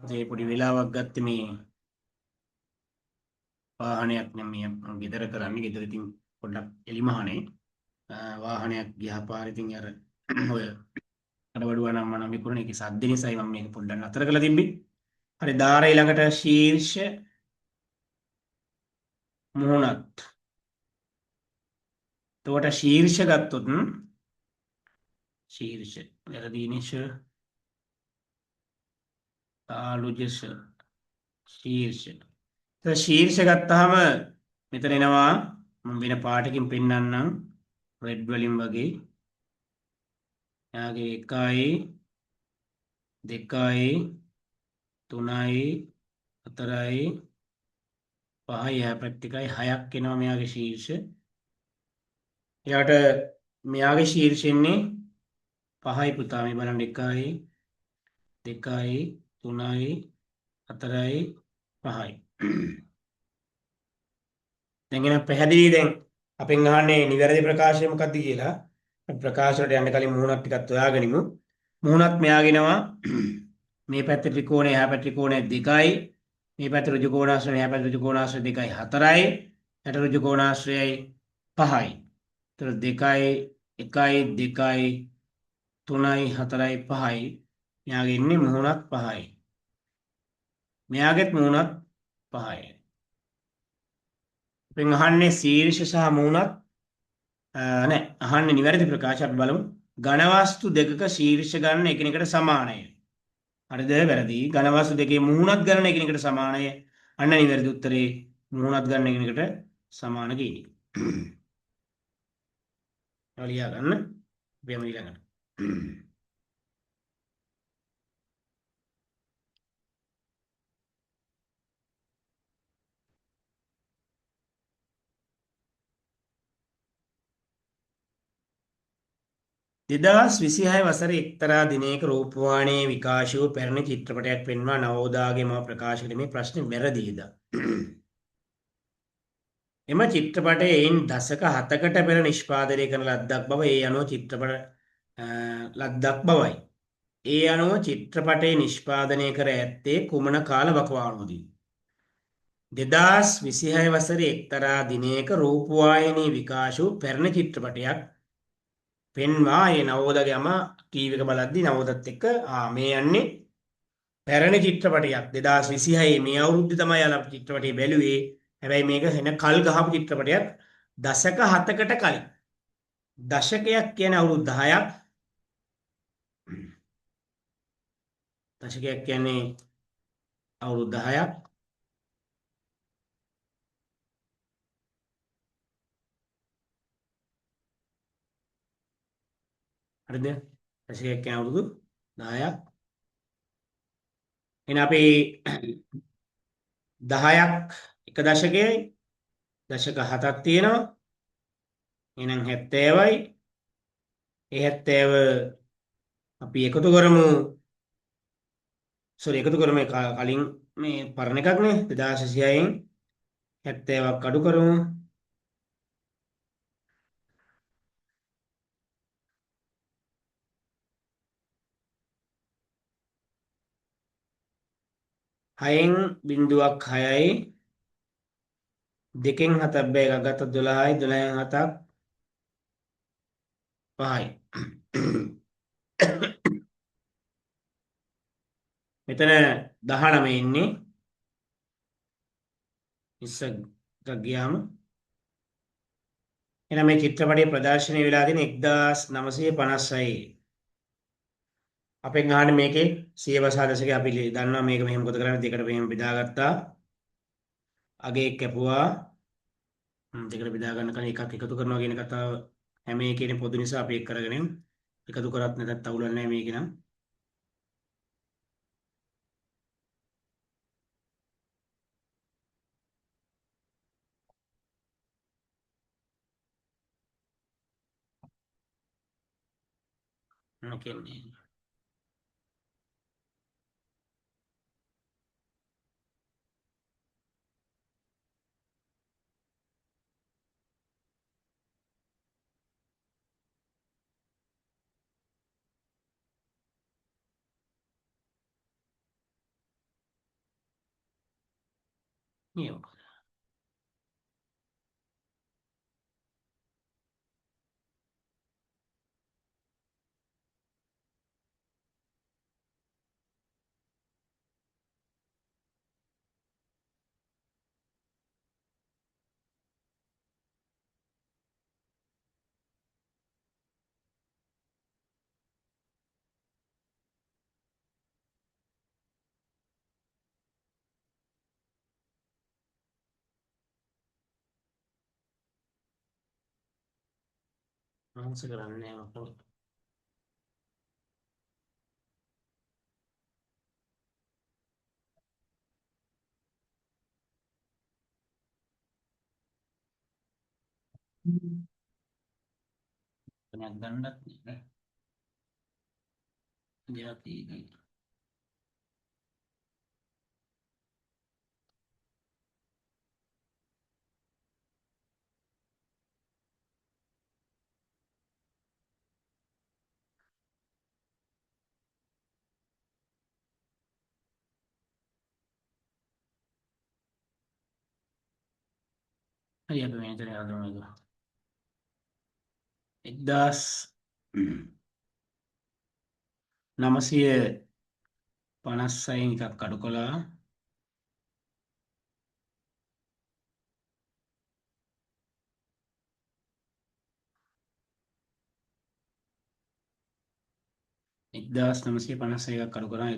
ඒ පොඩි වෙලාවක් ගත්තේ මේ වාහනයක් නම් මේ ගෙදර කරන්නේ. ගෙදර ඉතින් පොඩ්ඩක් එලිමහනේ වාහනයක් ගියා පාරේ ඉතින් අර ඔය කඩවඩුවා නම් මම විකුණන එකේ සද්ද නිසායි මම මේක පොඩ්ඩක් නතර කරලා තිබ්බේ. හරි දාර ඊළඟට ශීර්ෂ මුහුණත්. එතකොට ශීර්ෂ ගත්තොත් ශීර්ෂ වැරදීනිශ ආලුජස ශීර්ෂ. ශීර්ෂ ගත්තාම මෙතන එනවා මම වෙන පාටකින් පෙන්නන්නම් රෙඩ් වලින් වගේ. එයාගේ 1යි 2යි 3යි 4යි 5යි එහා පැත්තකයි 6ක් එනවා මෙයාගේ ශීර්ෂ. එයාට මෙයාගේ ශීර්ෂෙන්නේ 5යි පුතා මේ බලන්න 1යි 2යි 3යි 4යි 5යි. දැන් එන පැහැදිලි දැන් අපෙන් අහන්නේ නිවැරදි ප්‍රකාශය මොකක්ද කියලා. ප්‍රකාශයට යන්න කලින් මුහුණක් ටිකක් හොයාගනිමු. මුහුණත් මෙයාගෙනවා මේ පැත්තේ ත්‍රිකෝණය එහා පැත්තේ ත්‍රිකෝණය 2යි. මේ පැත්තේ ඍජු කෝණාශ්‍රය එහා පැත්තේ ඍජු කෝණාශ්‍රය 2යි 4යි. යට ඍජු කෝණාශ්‍රයයි 5යි. ඒතර 2යි 1යි 2යි 3යි 4යි 5යි. මෙයාගේ ඉන්නේ මුහුණත් 5යි. මෙයාගෙත් මුහුණත් 5යි. අපෙන් අහන්නේ ශීර්ෂ සහ මුහුණත් නෑ අහන්නේ නිවැරදි ප්‍රකාශය අපි බලමු. ඝන වස්තු දෙකක ශීර්ෂ ගණන එකිනෙකට සමානයි. හරිද වැරදි? ඝන වස්තු දෙකේ මුහුණත් ගණන එකිනෙකට සමානයි. අන්න නිවැරදි උත්තරේ මුහුණත් ගණන එකිනෙකට සමාන කීනි. ලියා ගන්න. අපි යමු ඊළඟට. 2026 වසරේ එක්තරා දිනයක රූපවාහිනියේ විකාශය වූ පැරණි චිත්‍රපටයක් පෙන්වා නවෝදාගේ මම ප්‍රකාශ කළේ මේ ප්‍රශ්නේ වැරදිද? එම චිත්‍රපටය එයින් දශක 7කට පෙර නිෂ්පාදනය කරන ලද්දක් බව ඒ අනුව ලද්දක් බවයි. ඒ අනුව චිත්‍රපටය නිෂ්පාදනය කර ඇත්තේ කුමන කාල වකවානුවේදී? 2026 වසරේ එක්තරා දිනයක රූපවාහිනී විකාශ වූ පැරණි චිත්‍රපටයක් පෙන්වා ඒ නවෝදගේ අම ටීවී එක බලද්දි නවෝදත් එක්ක මේ යන්නේ පැරණි චිත්‍රපටයක් 2026 මේ අවුරුද්දේ තමයි යාලා චිත්‍රපටය බැලුවේ. හැබැයි මේක වෙන කල් ගහපු චිත්‍රපටයක් දශක 7කට කලින්. දශකයක් කියන්නේ අවුරුදු 10ක්. දශකයක් කියන්නේ අවුරුදු 10ක්. හරිද? දශකයක් කියන්නේ අවුරුදු 10ක්. එහෙනම් අපි 10ක් එක දශකයයි දශක 7ක් තියෙනවා. එහෙනම් 70යි. ඒ 70 අපි එකතු කරමු. එකතු කරමු කලින් මේ පරණ එකක් නේ 2026න් 70ක් අඩු කරමු. හයෙන් බිංදුවක් 6යි දෙකෙන් 7ක් බෑ එකක් ගත්ත 12යි 12න් 7ක් 5යි. මෙතන 19 ඉන්නේ ඉස්සක් ගියාම එහෙනම් මේ චිත්‍රපටයේ ප්‍රදර්ශනය වෙලා තියෙන 1956. අපෙන් අහන්නේ මේකේ සියවසා දශකයේ අපි දන්නවා මේක මෙහෙම මොකද කරන්නේ දෙකට මෙහෙම බෙදාගත්තා. අගේ කැපුවා දෙකට බෙදා ගන්න කලින් එකක් එකතු කරනවා කියන කතාව හැම එකේනේ පොදු නිසා අපි ඒක කරගෙන එකතු කරත් නැත්නම් අවුලක් නැහැ මේක නම්. මොකෙන්නේ නියම. ආන්සර් කරන්නේ අපෝ. කණක් ගන්නත් නෑ. ජාතියි. හරි අපි මේකට යනවා එක. 1956 එකක් අඩු කළා. 1956 අඩු කරා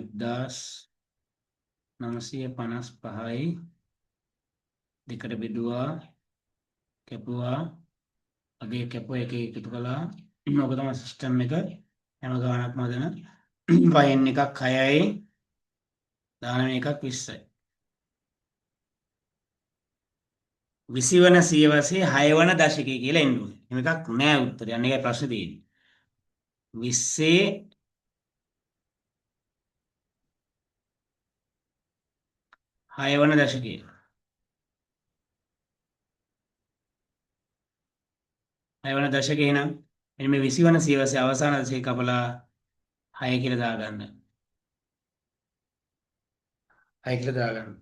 1955යි දෙකට බෙදුවා කැපුවා අගේ කැපුව එක එකතු කළා. ඔක තමයි සිස්ටම් එක. හැම ගානක්ම හදන පයින් එකක් 6යි දාන එකක් 20යි. 20 වන සියවසේ 6 වන දශකය කියලා එන්න ඕනේ. එහෙම එකක් නෑ උත්තරය. අන්න ඒකයි ප්‍රශ්නේ තියෙන්නේ. 20 6 වන දශකය. 6 වන දශකේ නම් මෙන්න මේ 20 වන සියවසේ අවසාන දශකේ කපලා 6 කියලා දාගන්න. 6 කියලා දාගන්න.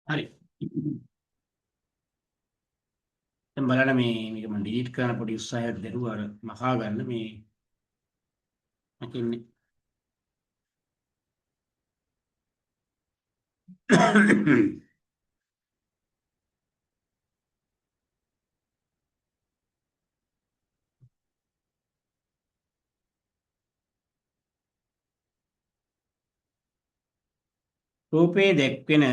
හරි. දැන් බලන්න මේක මම ඩිලීට් කරන්න පොඩි උත්සාහයක් දැරුවා අර මකා ගන්න මේ මකින්නේ. රූපයේ දැක්වෙන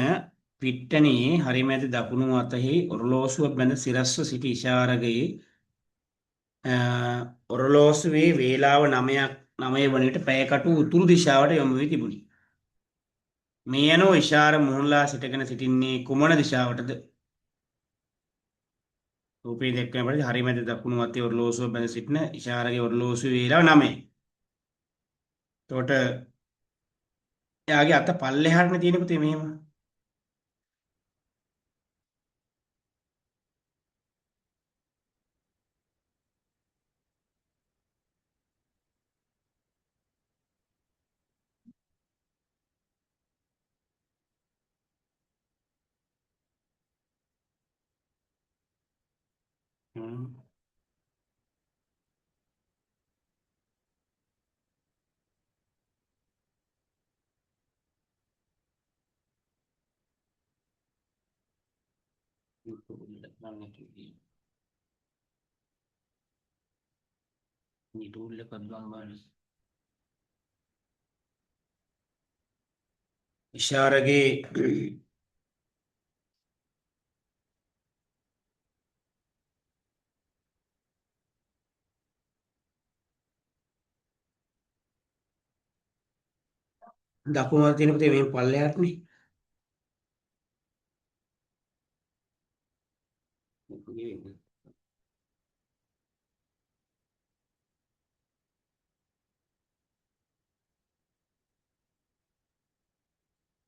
පිට්ටනියේ හරිමැද දකුණු අතෙහි ඔරලෝසුව බැඳ සිරස්ව සිටි ඉෂාරගයේ ඔරලෝසුවේ වේලාව 9 වන විට පැයකටු උතුරු දිශාවට යොමු වී තිබුණි. මේ අනුව ඉෂාර මුහුණලා සිටගෙන සිටින්නේ කුමන දිශාවටද? රූපයේ දැක්වෙන පරිදි හරිමැද දකුණු අතේ ඔරලෝසුව බැඳ සිටින ඉෂාරගේ ඔරලෝසුවේ වේලාව 9. එතකොට එයාගේ අත පල්ලෙහාටනේ තියෙන්නේ පුතේ මෙහෙම. හ්ම්. මේ ටූල් එකක් ගන්න ඉෂාරගේ දකුණු අත තියෙන පුතේ මේ පල්ලෙහාටනේ.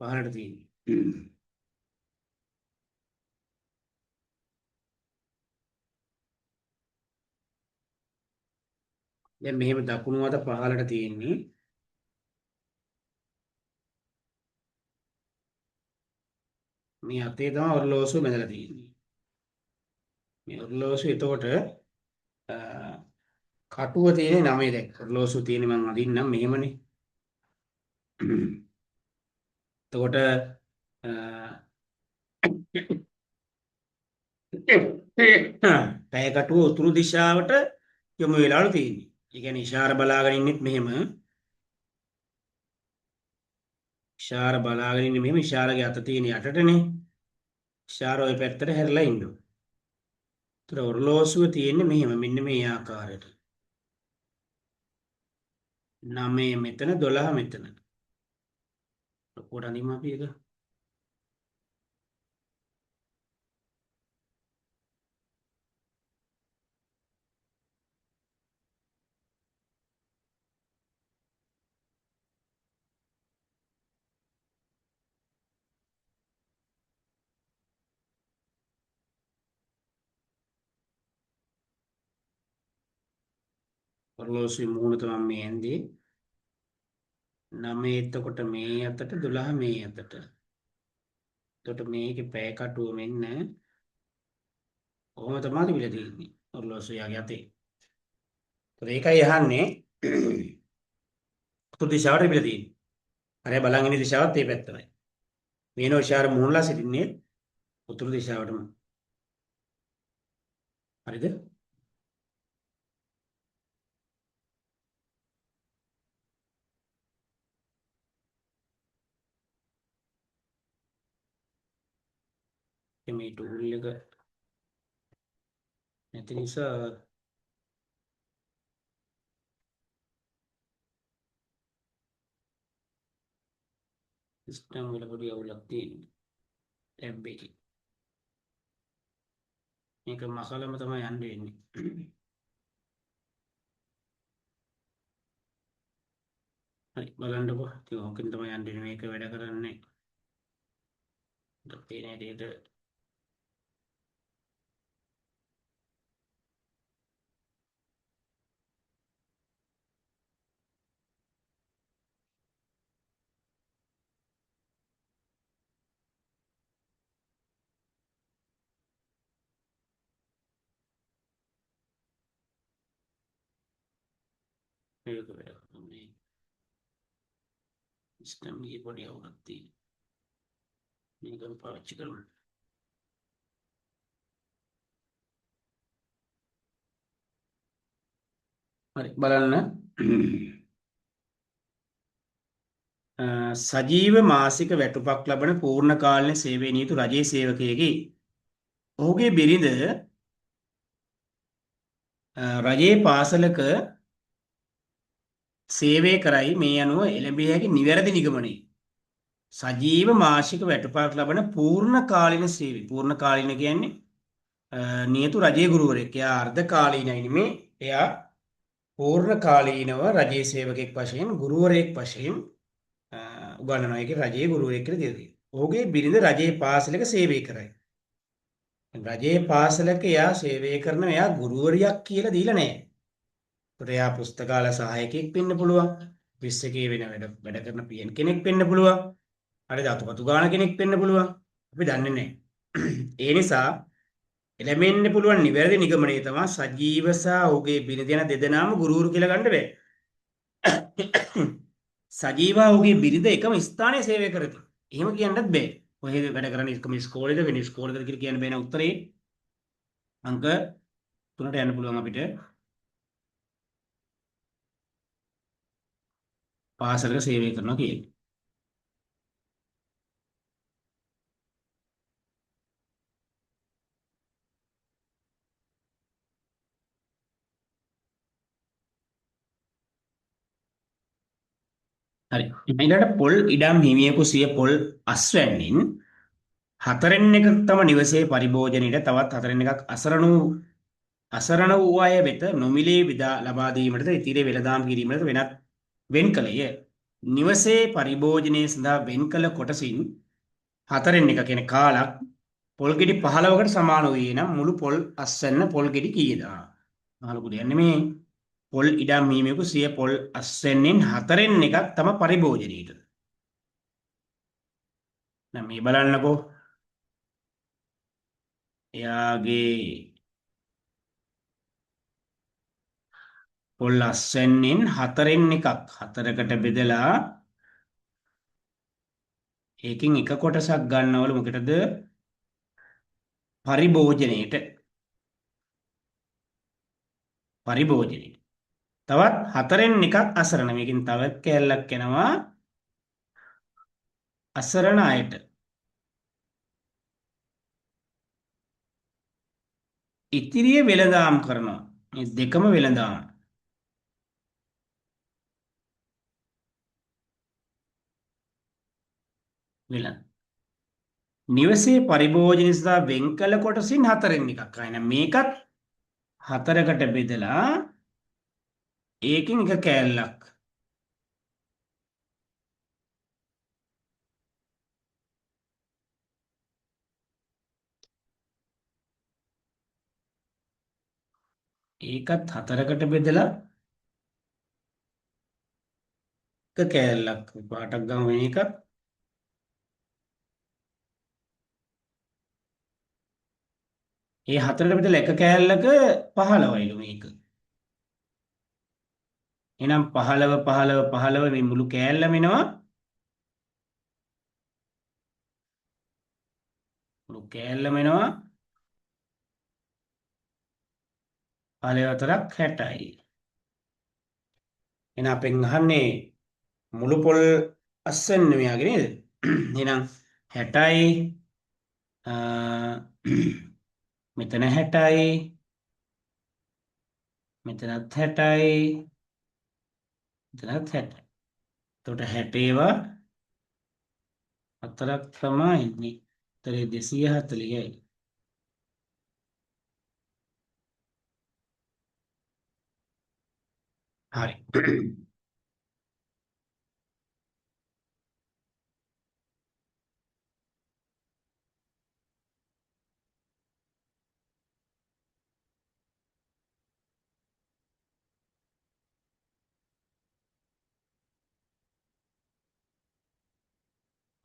පහළට තියෙන්නේ. දැන් මෙහෙම දකුණු අත පහළට තියෙන්නේ. මේ අතේ තමයි ඔරලෝසුව බැඳලා තියෙන්නේ. මේ ඔරලෝසුව එතකොට කටුව තියෙන්නේ 9 දැන්. ඔරලෝසුව තියෙන්නේ මම අදින්නම් මෙහෙමනේ. එතකොට පැය කටුව උතුරු දිශාවට යොමු වෙලාලු තියෙන්නේ. ඒ කියන්නේ ඉෂාර බලාගෙන ඉන්නෙත් මෙහෙම. ඉෂාර බලාගෙන ඉන්නේ මෙහෙම. ඉෂාරගේ අත තියෙන යටටනේ. ඉෂාර ওই පැත්තට හැරිලා ඉන්නවා. ඒතර ඔරලෝසුව තියෙන්නේ මෙහෙම. මෙන්න මේ ආකාරයට. 9 මෙතන 12 මෙතන. ලොකුවට අඳිමු අපි ඒක. ඔරලෝසුවේ මූණ තමයි මේ ඇන්දේ. 9 එතකොට මේ අතට 12 මේ අතට. එතකොට මේකේ පැය කටුව මෙන්න කොහොම තමයි තිබිලා තියෙන්නේ. ඔරලෝසුව යාගේ අතේ. ඒතර ඒකයි අහන්නේ උතුරු දිශාවට තිබිලා තියෙන්නේ. අර බලන් ඉන්න දිශාවත් ඒ පැත්තමයි. මේනෝ ඉෂාර මූණලා සිටින්නේ උතුරු දිශාවටම. හරිද? මේ ටූල් එක නැති නිසා සිස්ටම් වල පොඩි අවුලක් තියෙනවා. ටැබ් එකේ. මේක මකලම තමයි යන්න වෙන්නේ. හරි බලන්නකෝ. ඉතින් ඕකෙන් තමයි යන්න වෙන්නේ. මේක වැඩ කරන්නේ. පේන විදිහට ඒක වැඩ මේ සිස්ටම් එකේ පොඩි අවුලක් තියෙනවා. මේක පාවිච්චි කරමු. හරි බලන්න. සජීව මාසික වැටුපක් ලබන පූර්ණකාලීන සේවයේ නියුතු රජයේ සේවකයෙකි. ඔහුගේ බිරිඳ රජයේ පාසලක සේවය කරයි. මේ අනුව එළඹිය හැකි නිවැරදි නිගමනය. සජීව මාසික වැටුපක් ලබන පූර්ණකාලීන සේවය. පූර්ණකාලීන කියන්නේ නියතු රජයේ ගුරුවරයෙක්. එයා අර්ධකාලීනයි නෙමේ. එයා පූර්ණකාලීනව රජයේ සේවකෙක් වශයෙන් ගුරුවරයෙක් වශයෙන් උගන්වනවා. ඒකේ රජයේ ගුරුවරයෙක් කියලා දෙනවා. ඔහුගේ බිරිඳ රජයේ පාසලක සේවය කරයි. රජයේ පාසලක එයා සේවය කරන එයා ගුරුවරියක් කියලා දීලා නැහැ. ඒකට එයා පුස්තකාල සහායකයෙක් වෙන්න පුළුවන්. විස් එකේ වෙන වැඩ කරන පියන් කෙනෙක් වෙන්න පුළුවන්. හරි දතුපතු ගාන කෙනෙක් වෙන්න පුළුවන්. අපි දන්නේ නැහැ. ඒ නිසා එළඹෙන්න පුළුවන් නිවැරදි නිගමනය තමයි සජීව සහ ඔහුගේ බිරිඳ යන දෙදෙනාම ගුරුවරු කියලා ගන්න බෑ. සජීවා ඔහුගේ බිරිඳ එකම ස්ථානයේ සේවය කරති. එහෙම කියන්නත් බෑ. කොහෙද වැඩ කරන්නේ එකම ඉස්කෝලේද වෙන ඉස්කෝලේද කියලා කියන්න බෑනේ උත්තරේ. අංක 3ට යන්න පුළුවන් අපිට. පාසලක සේවය කරනවා කියන්නේ. හරි. ඊළඟට පොල් ඉඩම් හිමියෙකු සිය පොල් අස්වැන්නින් හතරෙන් එකක් තම නිවසේ පරිභෝජනයට තවත් හතරෙන් එකක් අසරණ වූ අය වෙත නොමිලේ විදා ලබා දීමටද ඉතිරි වෙළඳාම් කිරීමට වෙනත් වෙන් කළේය. නිවසේ පරිභෝජනයේ සඳහා වෙන් කළ කොටසින් හතරෙන් එක කියන කාලක් පොල් ගෙඩි 15කට සමාන වූයේ නම් මුළු පොල් අස්වැන්න පොල් ගෙඩි කීයද? අහලු දෙන්නේ මේ පොල් ඉඩම් හිමියෙකු සිය පොල් අස්වැන්නෙන් හතරෙන් එකක් තම පරිභෝජනයට. දැන් මේ බලන්නකෝ. එයාගේ පොල් අස්වැන්නෙන් හතරෙන් එකක් හතරකට බෙදලා ඒකෙන් එක කොටසක් ගන්නවලු මොකටද? පරිභෝජනයට. පරිභෝජනයට. තවත් හතරෙන් එකක් අසරණ. මේකෙන් තව කැලලක් එනවා අසරණ අයට. ඉතිරිය වෙළඳාම් කරනවා. මේ දෙකම වෙළඳාම්. වෙළඳ. නිවසේ පරිභෝජනය සඳහා වෙන් කළ කොටසින් හතරෙන් එකක්. අයන මේකත් හතරකට බෙදලා ඒකෙන් එක කෑල්ලක්. ඒකත් හතරකට බෙදලා එක කෑල්ලක්. පාටක් ගමු වෙන එකක්. ඒ හතරට බෙදලා එක කෑල්ලක 15යිලු මේක. එහෙනම් 15 15 15 මේ මුළු කෑල්ලම එනවා. මුළු කෑල්ලම එනවා 15 60යි. එහෙනම් අපෙන් අහන්නේ මුළු පොල් අස්සෙන් මෙයාගේ නේද? එහෙනම් 60යි මෙතන 60යි මෙතනත් 60යි මෙතනත් 60යි. එතකොට 60 ඒවා හතරක් තමයි ඉන්නේ. ඒතරේ 240යි. හරි.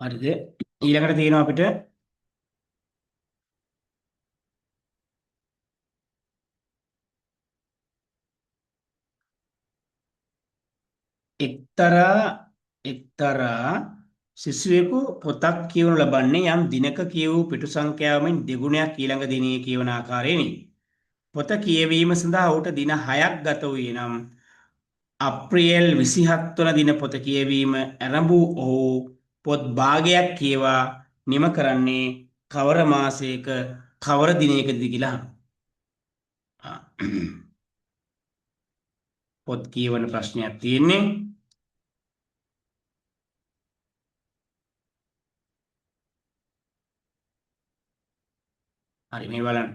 හරිද? ඊළඟට තියෙනවා අපිට එක්තරා එක්තරා සිසුවෙකු පොතක් කියවනු ලබන්නේ යම් දිනක කියවූ පිටු සංඛ්‍යාවෙන් දෙගුණයක් ඊළඟ දිනයේ කියවන ආකාරයෙනි. පොත කියවීම සඳහා ඔහුට දින 6ක් ගත වූයේ නම් අප්‍රේල් 27 වන දින පොත කියවීම ආරම්භ වූ ඔහු පොත් භාගයක් කියවා නිම කරන්නේ කවර මාසයක කවර දිනයකද කියලා අහනවා. පොත් කියවන ප්‍රශ්නයක් තියෙන්නේ. හරි මේ බලන්න.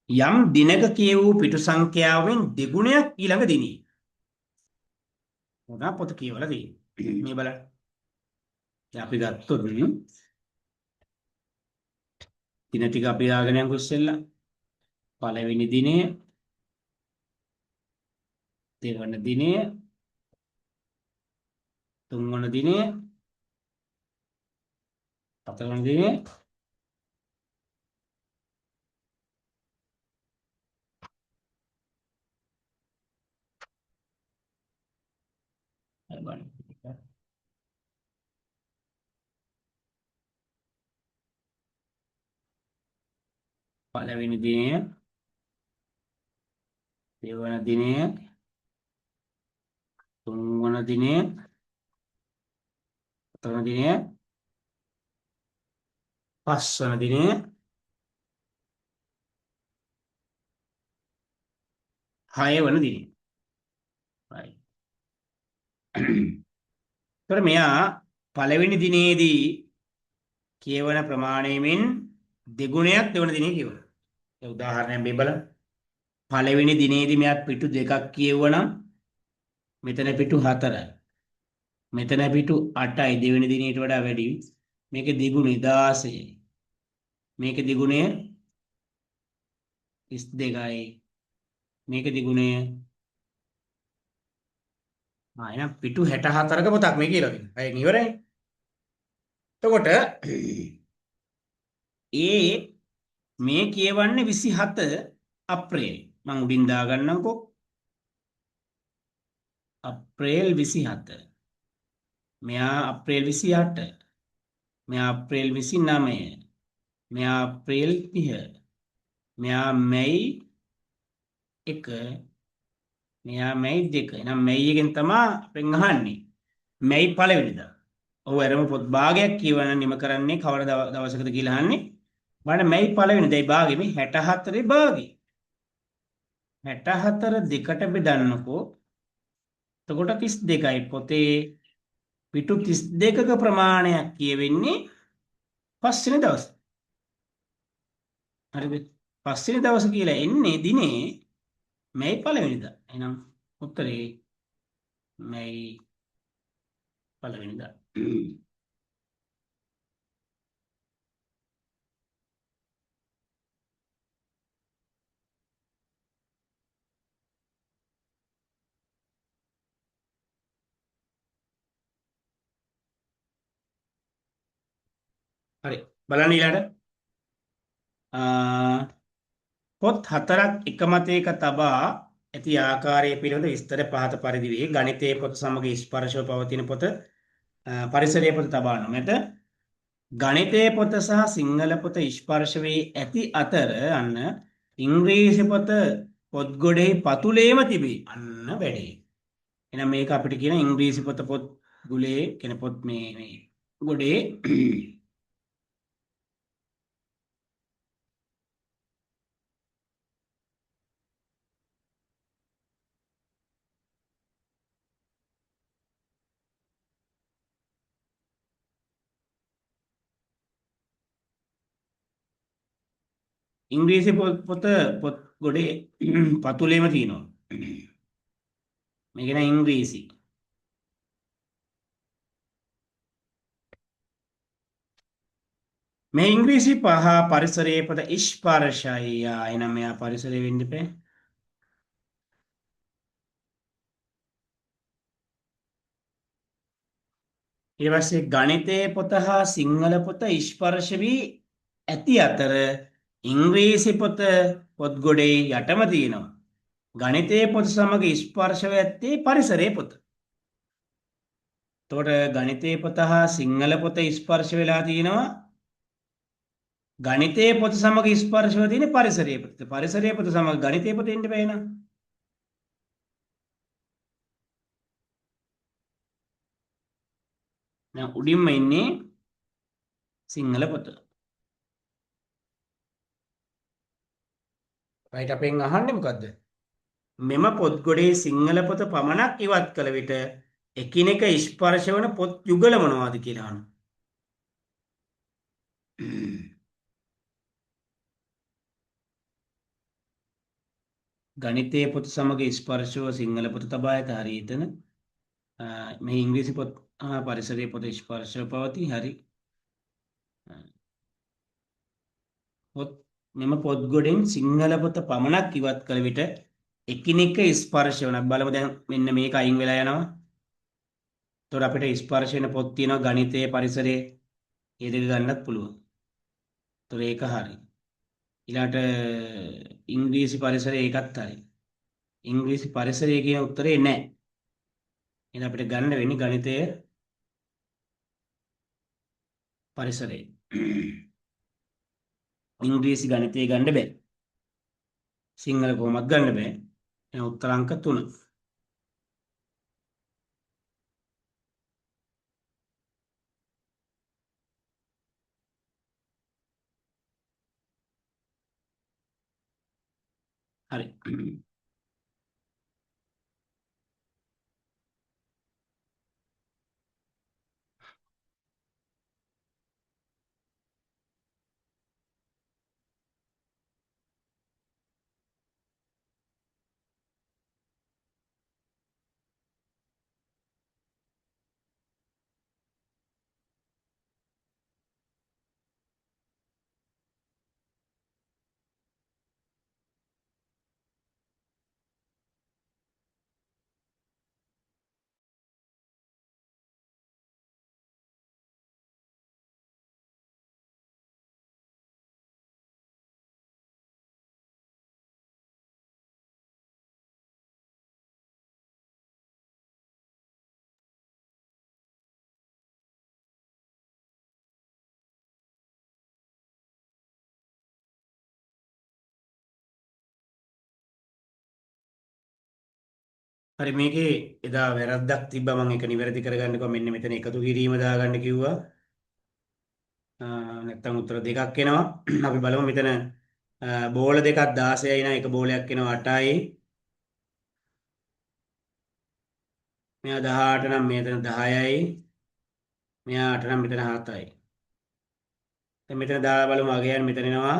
යම් දිනක කියවූ පිටු සංඛ්‍යාවෙන් දෙගුණයක් ඊළඟ දිනේ. උනා පොත කියවලා තියෙන්නේ. මේ බලන්න. දැන් අපි ගත්තොත් දින ටික අපි දාගෙන යන්කො ඉස්සෙල්ලා. පළවෙනි දිනය, දෙවන දිනය, තුන්වන දිනය, හතරවන දිනය, හරි බලන්න. පළවෙනි දිනය, දෙවන දිනය, තුන්වන දිනය, හතරවන දිනය, පස්වන දිනය, හයවන දිනය. right. ඒතර මෙයා පළවෙනි දිනේදී කියවන ප්‍රමාණයෙන් දෙගුණයක් දෙවන දිනේ කියවනවා. ඒ උදාහරණයක් මේ බලන්න. පළවෙනි දිනේදී මෙයා පිටු දෙකක් කියවුවනම් මෙතන පිටු 4යි. මෙතන පිටු 8යි දෙවෙනි දිනේට වඩා වැඩි. මේකේ දිගුණේ 16යි. මේකේ දිගුණය 32යි. මේකේ දිගුණය එහෙනම් පිටු 64ක පොතක් මේ කියලා දෙනවා. අය ඉවරයි. එතකොට මේ කියවන්නේ 27 අප්‍රේල්. මම උඩින් දාගන්නම්කෝ. අප්‍රේල් 27. මෙයා අප්‍රේල් 28. මෙයා අප්‍රේල් 29. මෙයා අප්‍රේල් 30. මෙයා මැයි 1. මෙයා මැයි 2. එහෙනම් මැයි එකෙන් තමයි අපෙන් අහන්නේ. මැයි පළවෙනිදා. ඔව් අරම පොත් භාගයක් කියවන නිම කරන්නේ කවර දවසකද කියලා අහන්නේ. බලන්න මැයි පළවෙනිදායි භාගෙ මේ 64 භාගෙ. 64 දෙකට බෙදන්නකෝ. එතකොට 32යි පොතේ පිටු 32ක ප්‍රමාණයක් කියවෙන්නේ පස්වෙනි දවසේ. හරිද? පස්වෙනි දවස කියලා එන්නේ දිනේ මැයි පළවෙනිදා. එහෙනම් උත්තරේ මැයි පළවෙනිදා. හරි. බලන්න ඊළඟට. පොත් 4ක් එක මතයක තබා ඇති ආකාරය පිළිබඳ විස්තර පහත පරිදි වේ. ගණිතයේ පොත සමග ස්පර්ශව පවතින පොත පරිසරයේ පොත තබා නොමැත. ගණිතයේ පොත සහ සිංහල පොත ස්පර්ශ වී ඇති අතර අන්න ඉංග්‍රීසි පොත පොත්ගොඩේ පතුලේම තිබේ. අන්න වැඩේ. එහෙනම් මේක අපිට කියන ඉංග්‍රීසි පොත ගුලේ කියන පොත් මේ ගොඩේ ඉංග්‍රීසි පොත ගොඩේ පතුලේම තියෙනවා. මේක නේ ඉංග්‍රීසි. මේ ඉංග්‍රීසි පහ පරිසරයේ පොත ස්පර්ශයි. එනම් මෙයා පරිසරයේ වෙන්න බෑ. ඊට පස්සේ ගණිතයේ පොත හා සිංහල පොත ස්පර්ශ වී ඇති අතර ඉංග්‍රීසි පොත් ගොඩේ යටම තියෙනවා. ගණිතයේ පොත සමග ස්පර්ශව ඇත්තේ පරිසරයේ පොත. එතකොට ගණිතයේ පොත හා සිංහල පොත ස්පර්ශ වෙලා තියෙනවා. ගණිතයේ පොත සමග ස්පර්ශව තියෙන පරිසරයේ පොත. පරිසරයේ පොත සමග ගණිතයේ පොත එන්න බෑ නේද? දැන් උඩින්ම ඉන්නේ සිංහල පොත. රයිට් අපෙන් අහන්නේ මොකද්ද? මෙම පොත් ගොඩේ සිංහල පොත පමණක් ඉවත් කළ විට එකිනෙක ස්පර්ශ වන පොත් යුගල මොනවාද කියලා අහනවා. ගණිතයේ පොත සමග ස්පර්ශව සිංහල පොත තබා ඇත. හරි එතන. මේ ඉංග්‍රීසි පොත් හා පරිසරයේ පොත ස්පර්ශව පවතී. හරි. මෙම පොත් ගොඩෙන් සිංහල පොත පමණක් ඉවත් කළ විට එකිනෙක ස්පර්ශ වන බලමු. දැන් මෙන්න මේක අයින් වෙලා යනවා. එතකොට අපිට ස්පර්ශ වෙන පොත් තියෙනවා ගණිතයේ පරිසරයේ. ඒ දෙක ගන්නත් පුළුවන්. එතකොට ඒක හරි. ඊළාට ඉංග්‍රීසි පරිසරය ඒකත් හරි. ඉංග්‍රීසි පරිසරය කියන උත්තරේ නැහැ. එහෙනම් අපිට ගන්න වෙන්නේ ගණිතය පරිසරය. ඉංග්‍රීසි ගණිතය ගන්න බෑ. සිංහල කොහොමත් ගන්න බෑ. එහෙනම් උත්තර අංක 3. හරි. හරි මේකේ එදා වැරද්දක් තිබ්බා මම ඒක නිවැරදි කරගන්නකෝ මෙන්න මෙතන එකතු කිරීම දාගන්න කිව්වා. නැත්තම් උත්තර දෙකක් එනවා. අපි බලමු මෙතන බෝල දෙකක් 16යි නම් එක බෝලයක් එනවා 8යි. මෙයා 18 නම් මෙතන 10යි. මෙයා 8 නම් මෙතන 7යි. දැන් මෙතන දාලා බලමු අගයන් මෙතන එනවා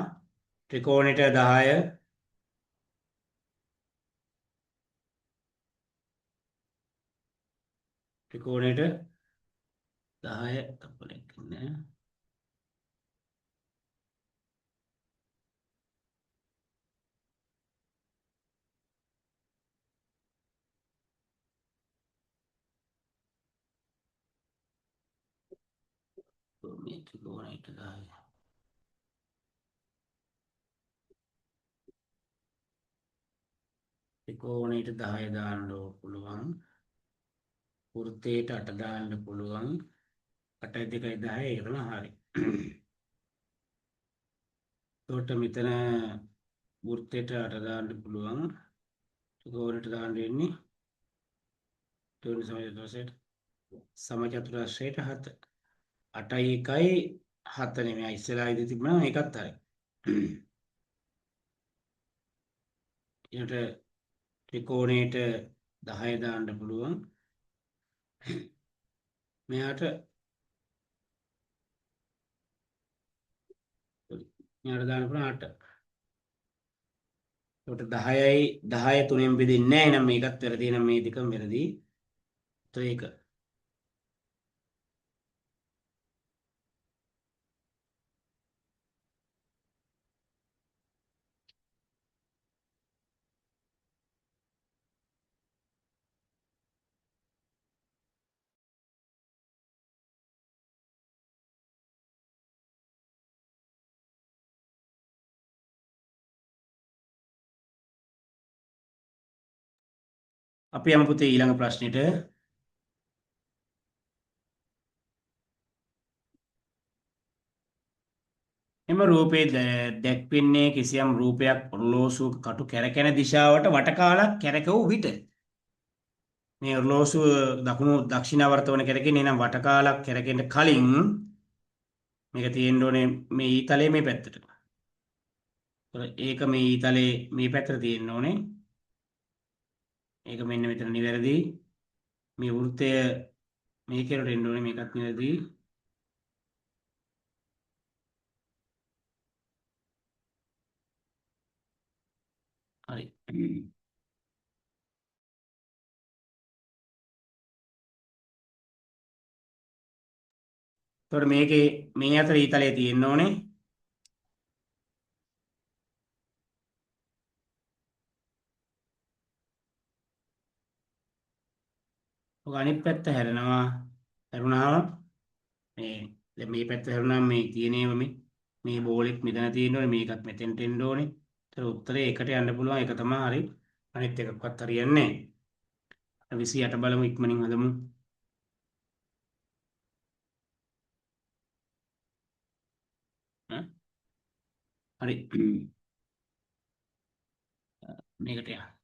ත්‍රිකෝණෙට 10 ත්‍රිකෝණෙට 10 තප්පලයක් ඉන්නේ. මේ ත්‍රිකෝණෙට 10 ත්‍රිකෝණයට 10 දාන්න පුළුවන්. වෘත්තයට 8 දාන්න පුළුවන්. 8යි 2යි 10 ඒක තමයි හරි. එතකොට මෙතන වෘත්තයට 8 දාන්න පුළුවන්. ත්‍රිකෝණයට දාන්න වෙන්නේ ත්‍රිකෝණ සමචතුරස්‍රයට සමචතුරස්‍රයට 7. 8යි 1යි 7 නෙමෙයි ඉස්සෙල්ලා ඉඳි තිබුණා ඒකත් හරි. ඊට ත්‍රිකෝණයට 10 දාන්න පුළුවන්. මෙයාට දාන්න පුළුවන් 8. එතකොට 10යි 10 3ෙන් බෙදෙන්නේ නැහැ. එහෙනම් මේකත් වැරදි. එහෙනම් මේ දෙකම වැරදි. ඒක අපි යමු පුතේ ඊළඟ ප්‍රශ්නෙට. එම රූපයේ දැක්වෙන්නේ කිසියම් රූපයක් ඔරලෝසුවක කටු කැරකෙන දිශාවට වටකාලක් කැරකවූ විට. මේ ඔරලෝසුව දකුණු දක්ෂිණාවර්ත වන කැරකෙන්නේ නම් වටකාලක් කැරකෙන්න කලින් මේක තියෙන්න ඕනේ මේ ඊතලයේ මේ පැත්තට. ඒක මේ ඊතලයේ මේ පැත්තට තියෙන්න ඕනේ. ඒක මෙන්න මෙතන නිවැරදි. මේ වෘත්තය මේකේට එන්න ඕනේ මේකත් නිවැරදි. හරි. එතකොට මේකේ මේ අතර ඊතලයේ තියෙන්න ඕනේ. ඔක අනිත් පැත්ත හැරෙනවා. හැරුණාම මේ දැන් මේ පැත්ත හැරුණාම මේ තියෙනේම මේ බෝලෙත් මෙතන තියෙන්න ඕනේ මේකත් මෙතෙන්ට එන්න ඕනේ. ඒතර උත්තරේ එකට යන්න පුළුවන් ඒක තමයි හරි. අනිත් එකක්වත් හරියන්නේ නැහැ. 28 බලමු ඉක්මනින් හදමු. හරි. මේකට යන්න.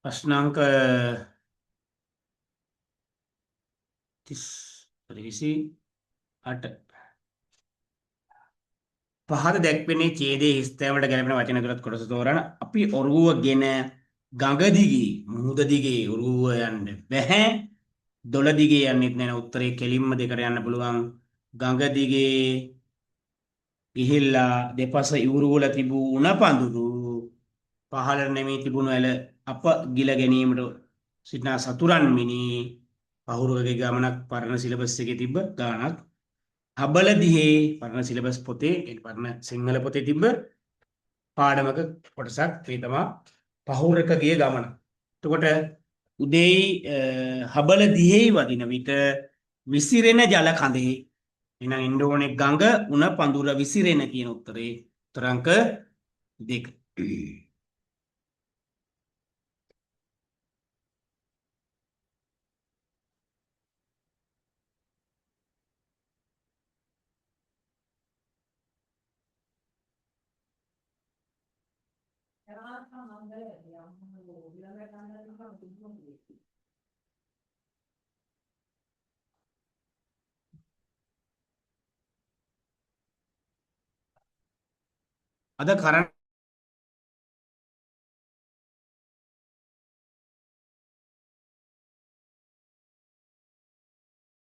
ප්‍රශ්නාංක 28 පහත දැක්වෙන්නේ ඡේදයේ හිස්තැවලට ගැලපෙන වචන තුනක් කොටස තෝරන. අපි ඔරුවගෙන ගඟ දිගේ මුහුද දිගේ ඔරුව යන්න බැහැ. දොළ දිගේ යන්නෙත් නැහැ. උත්තරේ කෙලින්ම දෙකට යන්න පුළුවන්. ගඟ දිගේ ගිහිල්ලා දෙපස ඉවුරු වල තිබූ උණ පඳුරු පහළට නැමී තිබුණු ඇල අප ගිල ගැනීමට සිටින සතුරන් මිනි පහුරුවගේ ගමනක් පරණ සිලබස් එකේ තිබ්බ ගානක් හබල දිහේ පරණ සිලබස් පොතේ පරණ සිංහල පොතේ තිබ්බ පාඩමක කොටසක් ඒ තමයි පහුරක ගිය ගමන. එතකොට උදේයි හබල දිහේ වදින විට විසිරෙන ජල කඳෙහි එහෙනම් එන්න ඕනේ ගඟ උණ පඳුර විසිරෙන කියන උත්තරේ උත්තරංක 2. අද කරන්න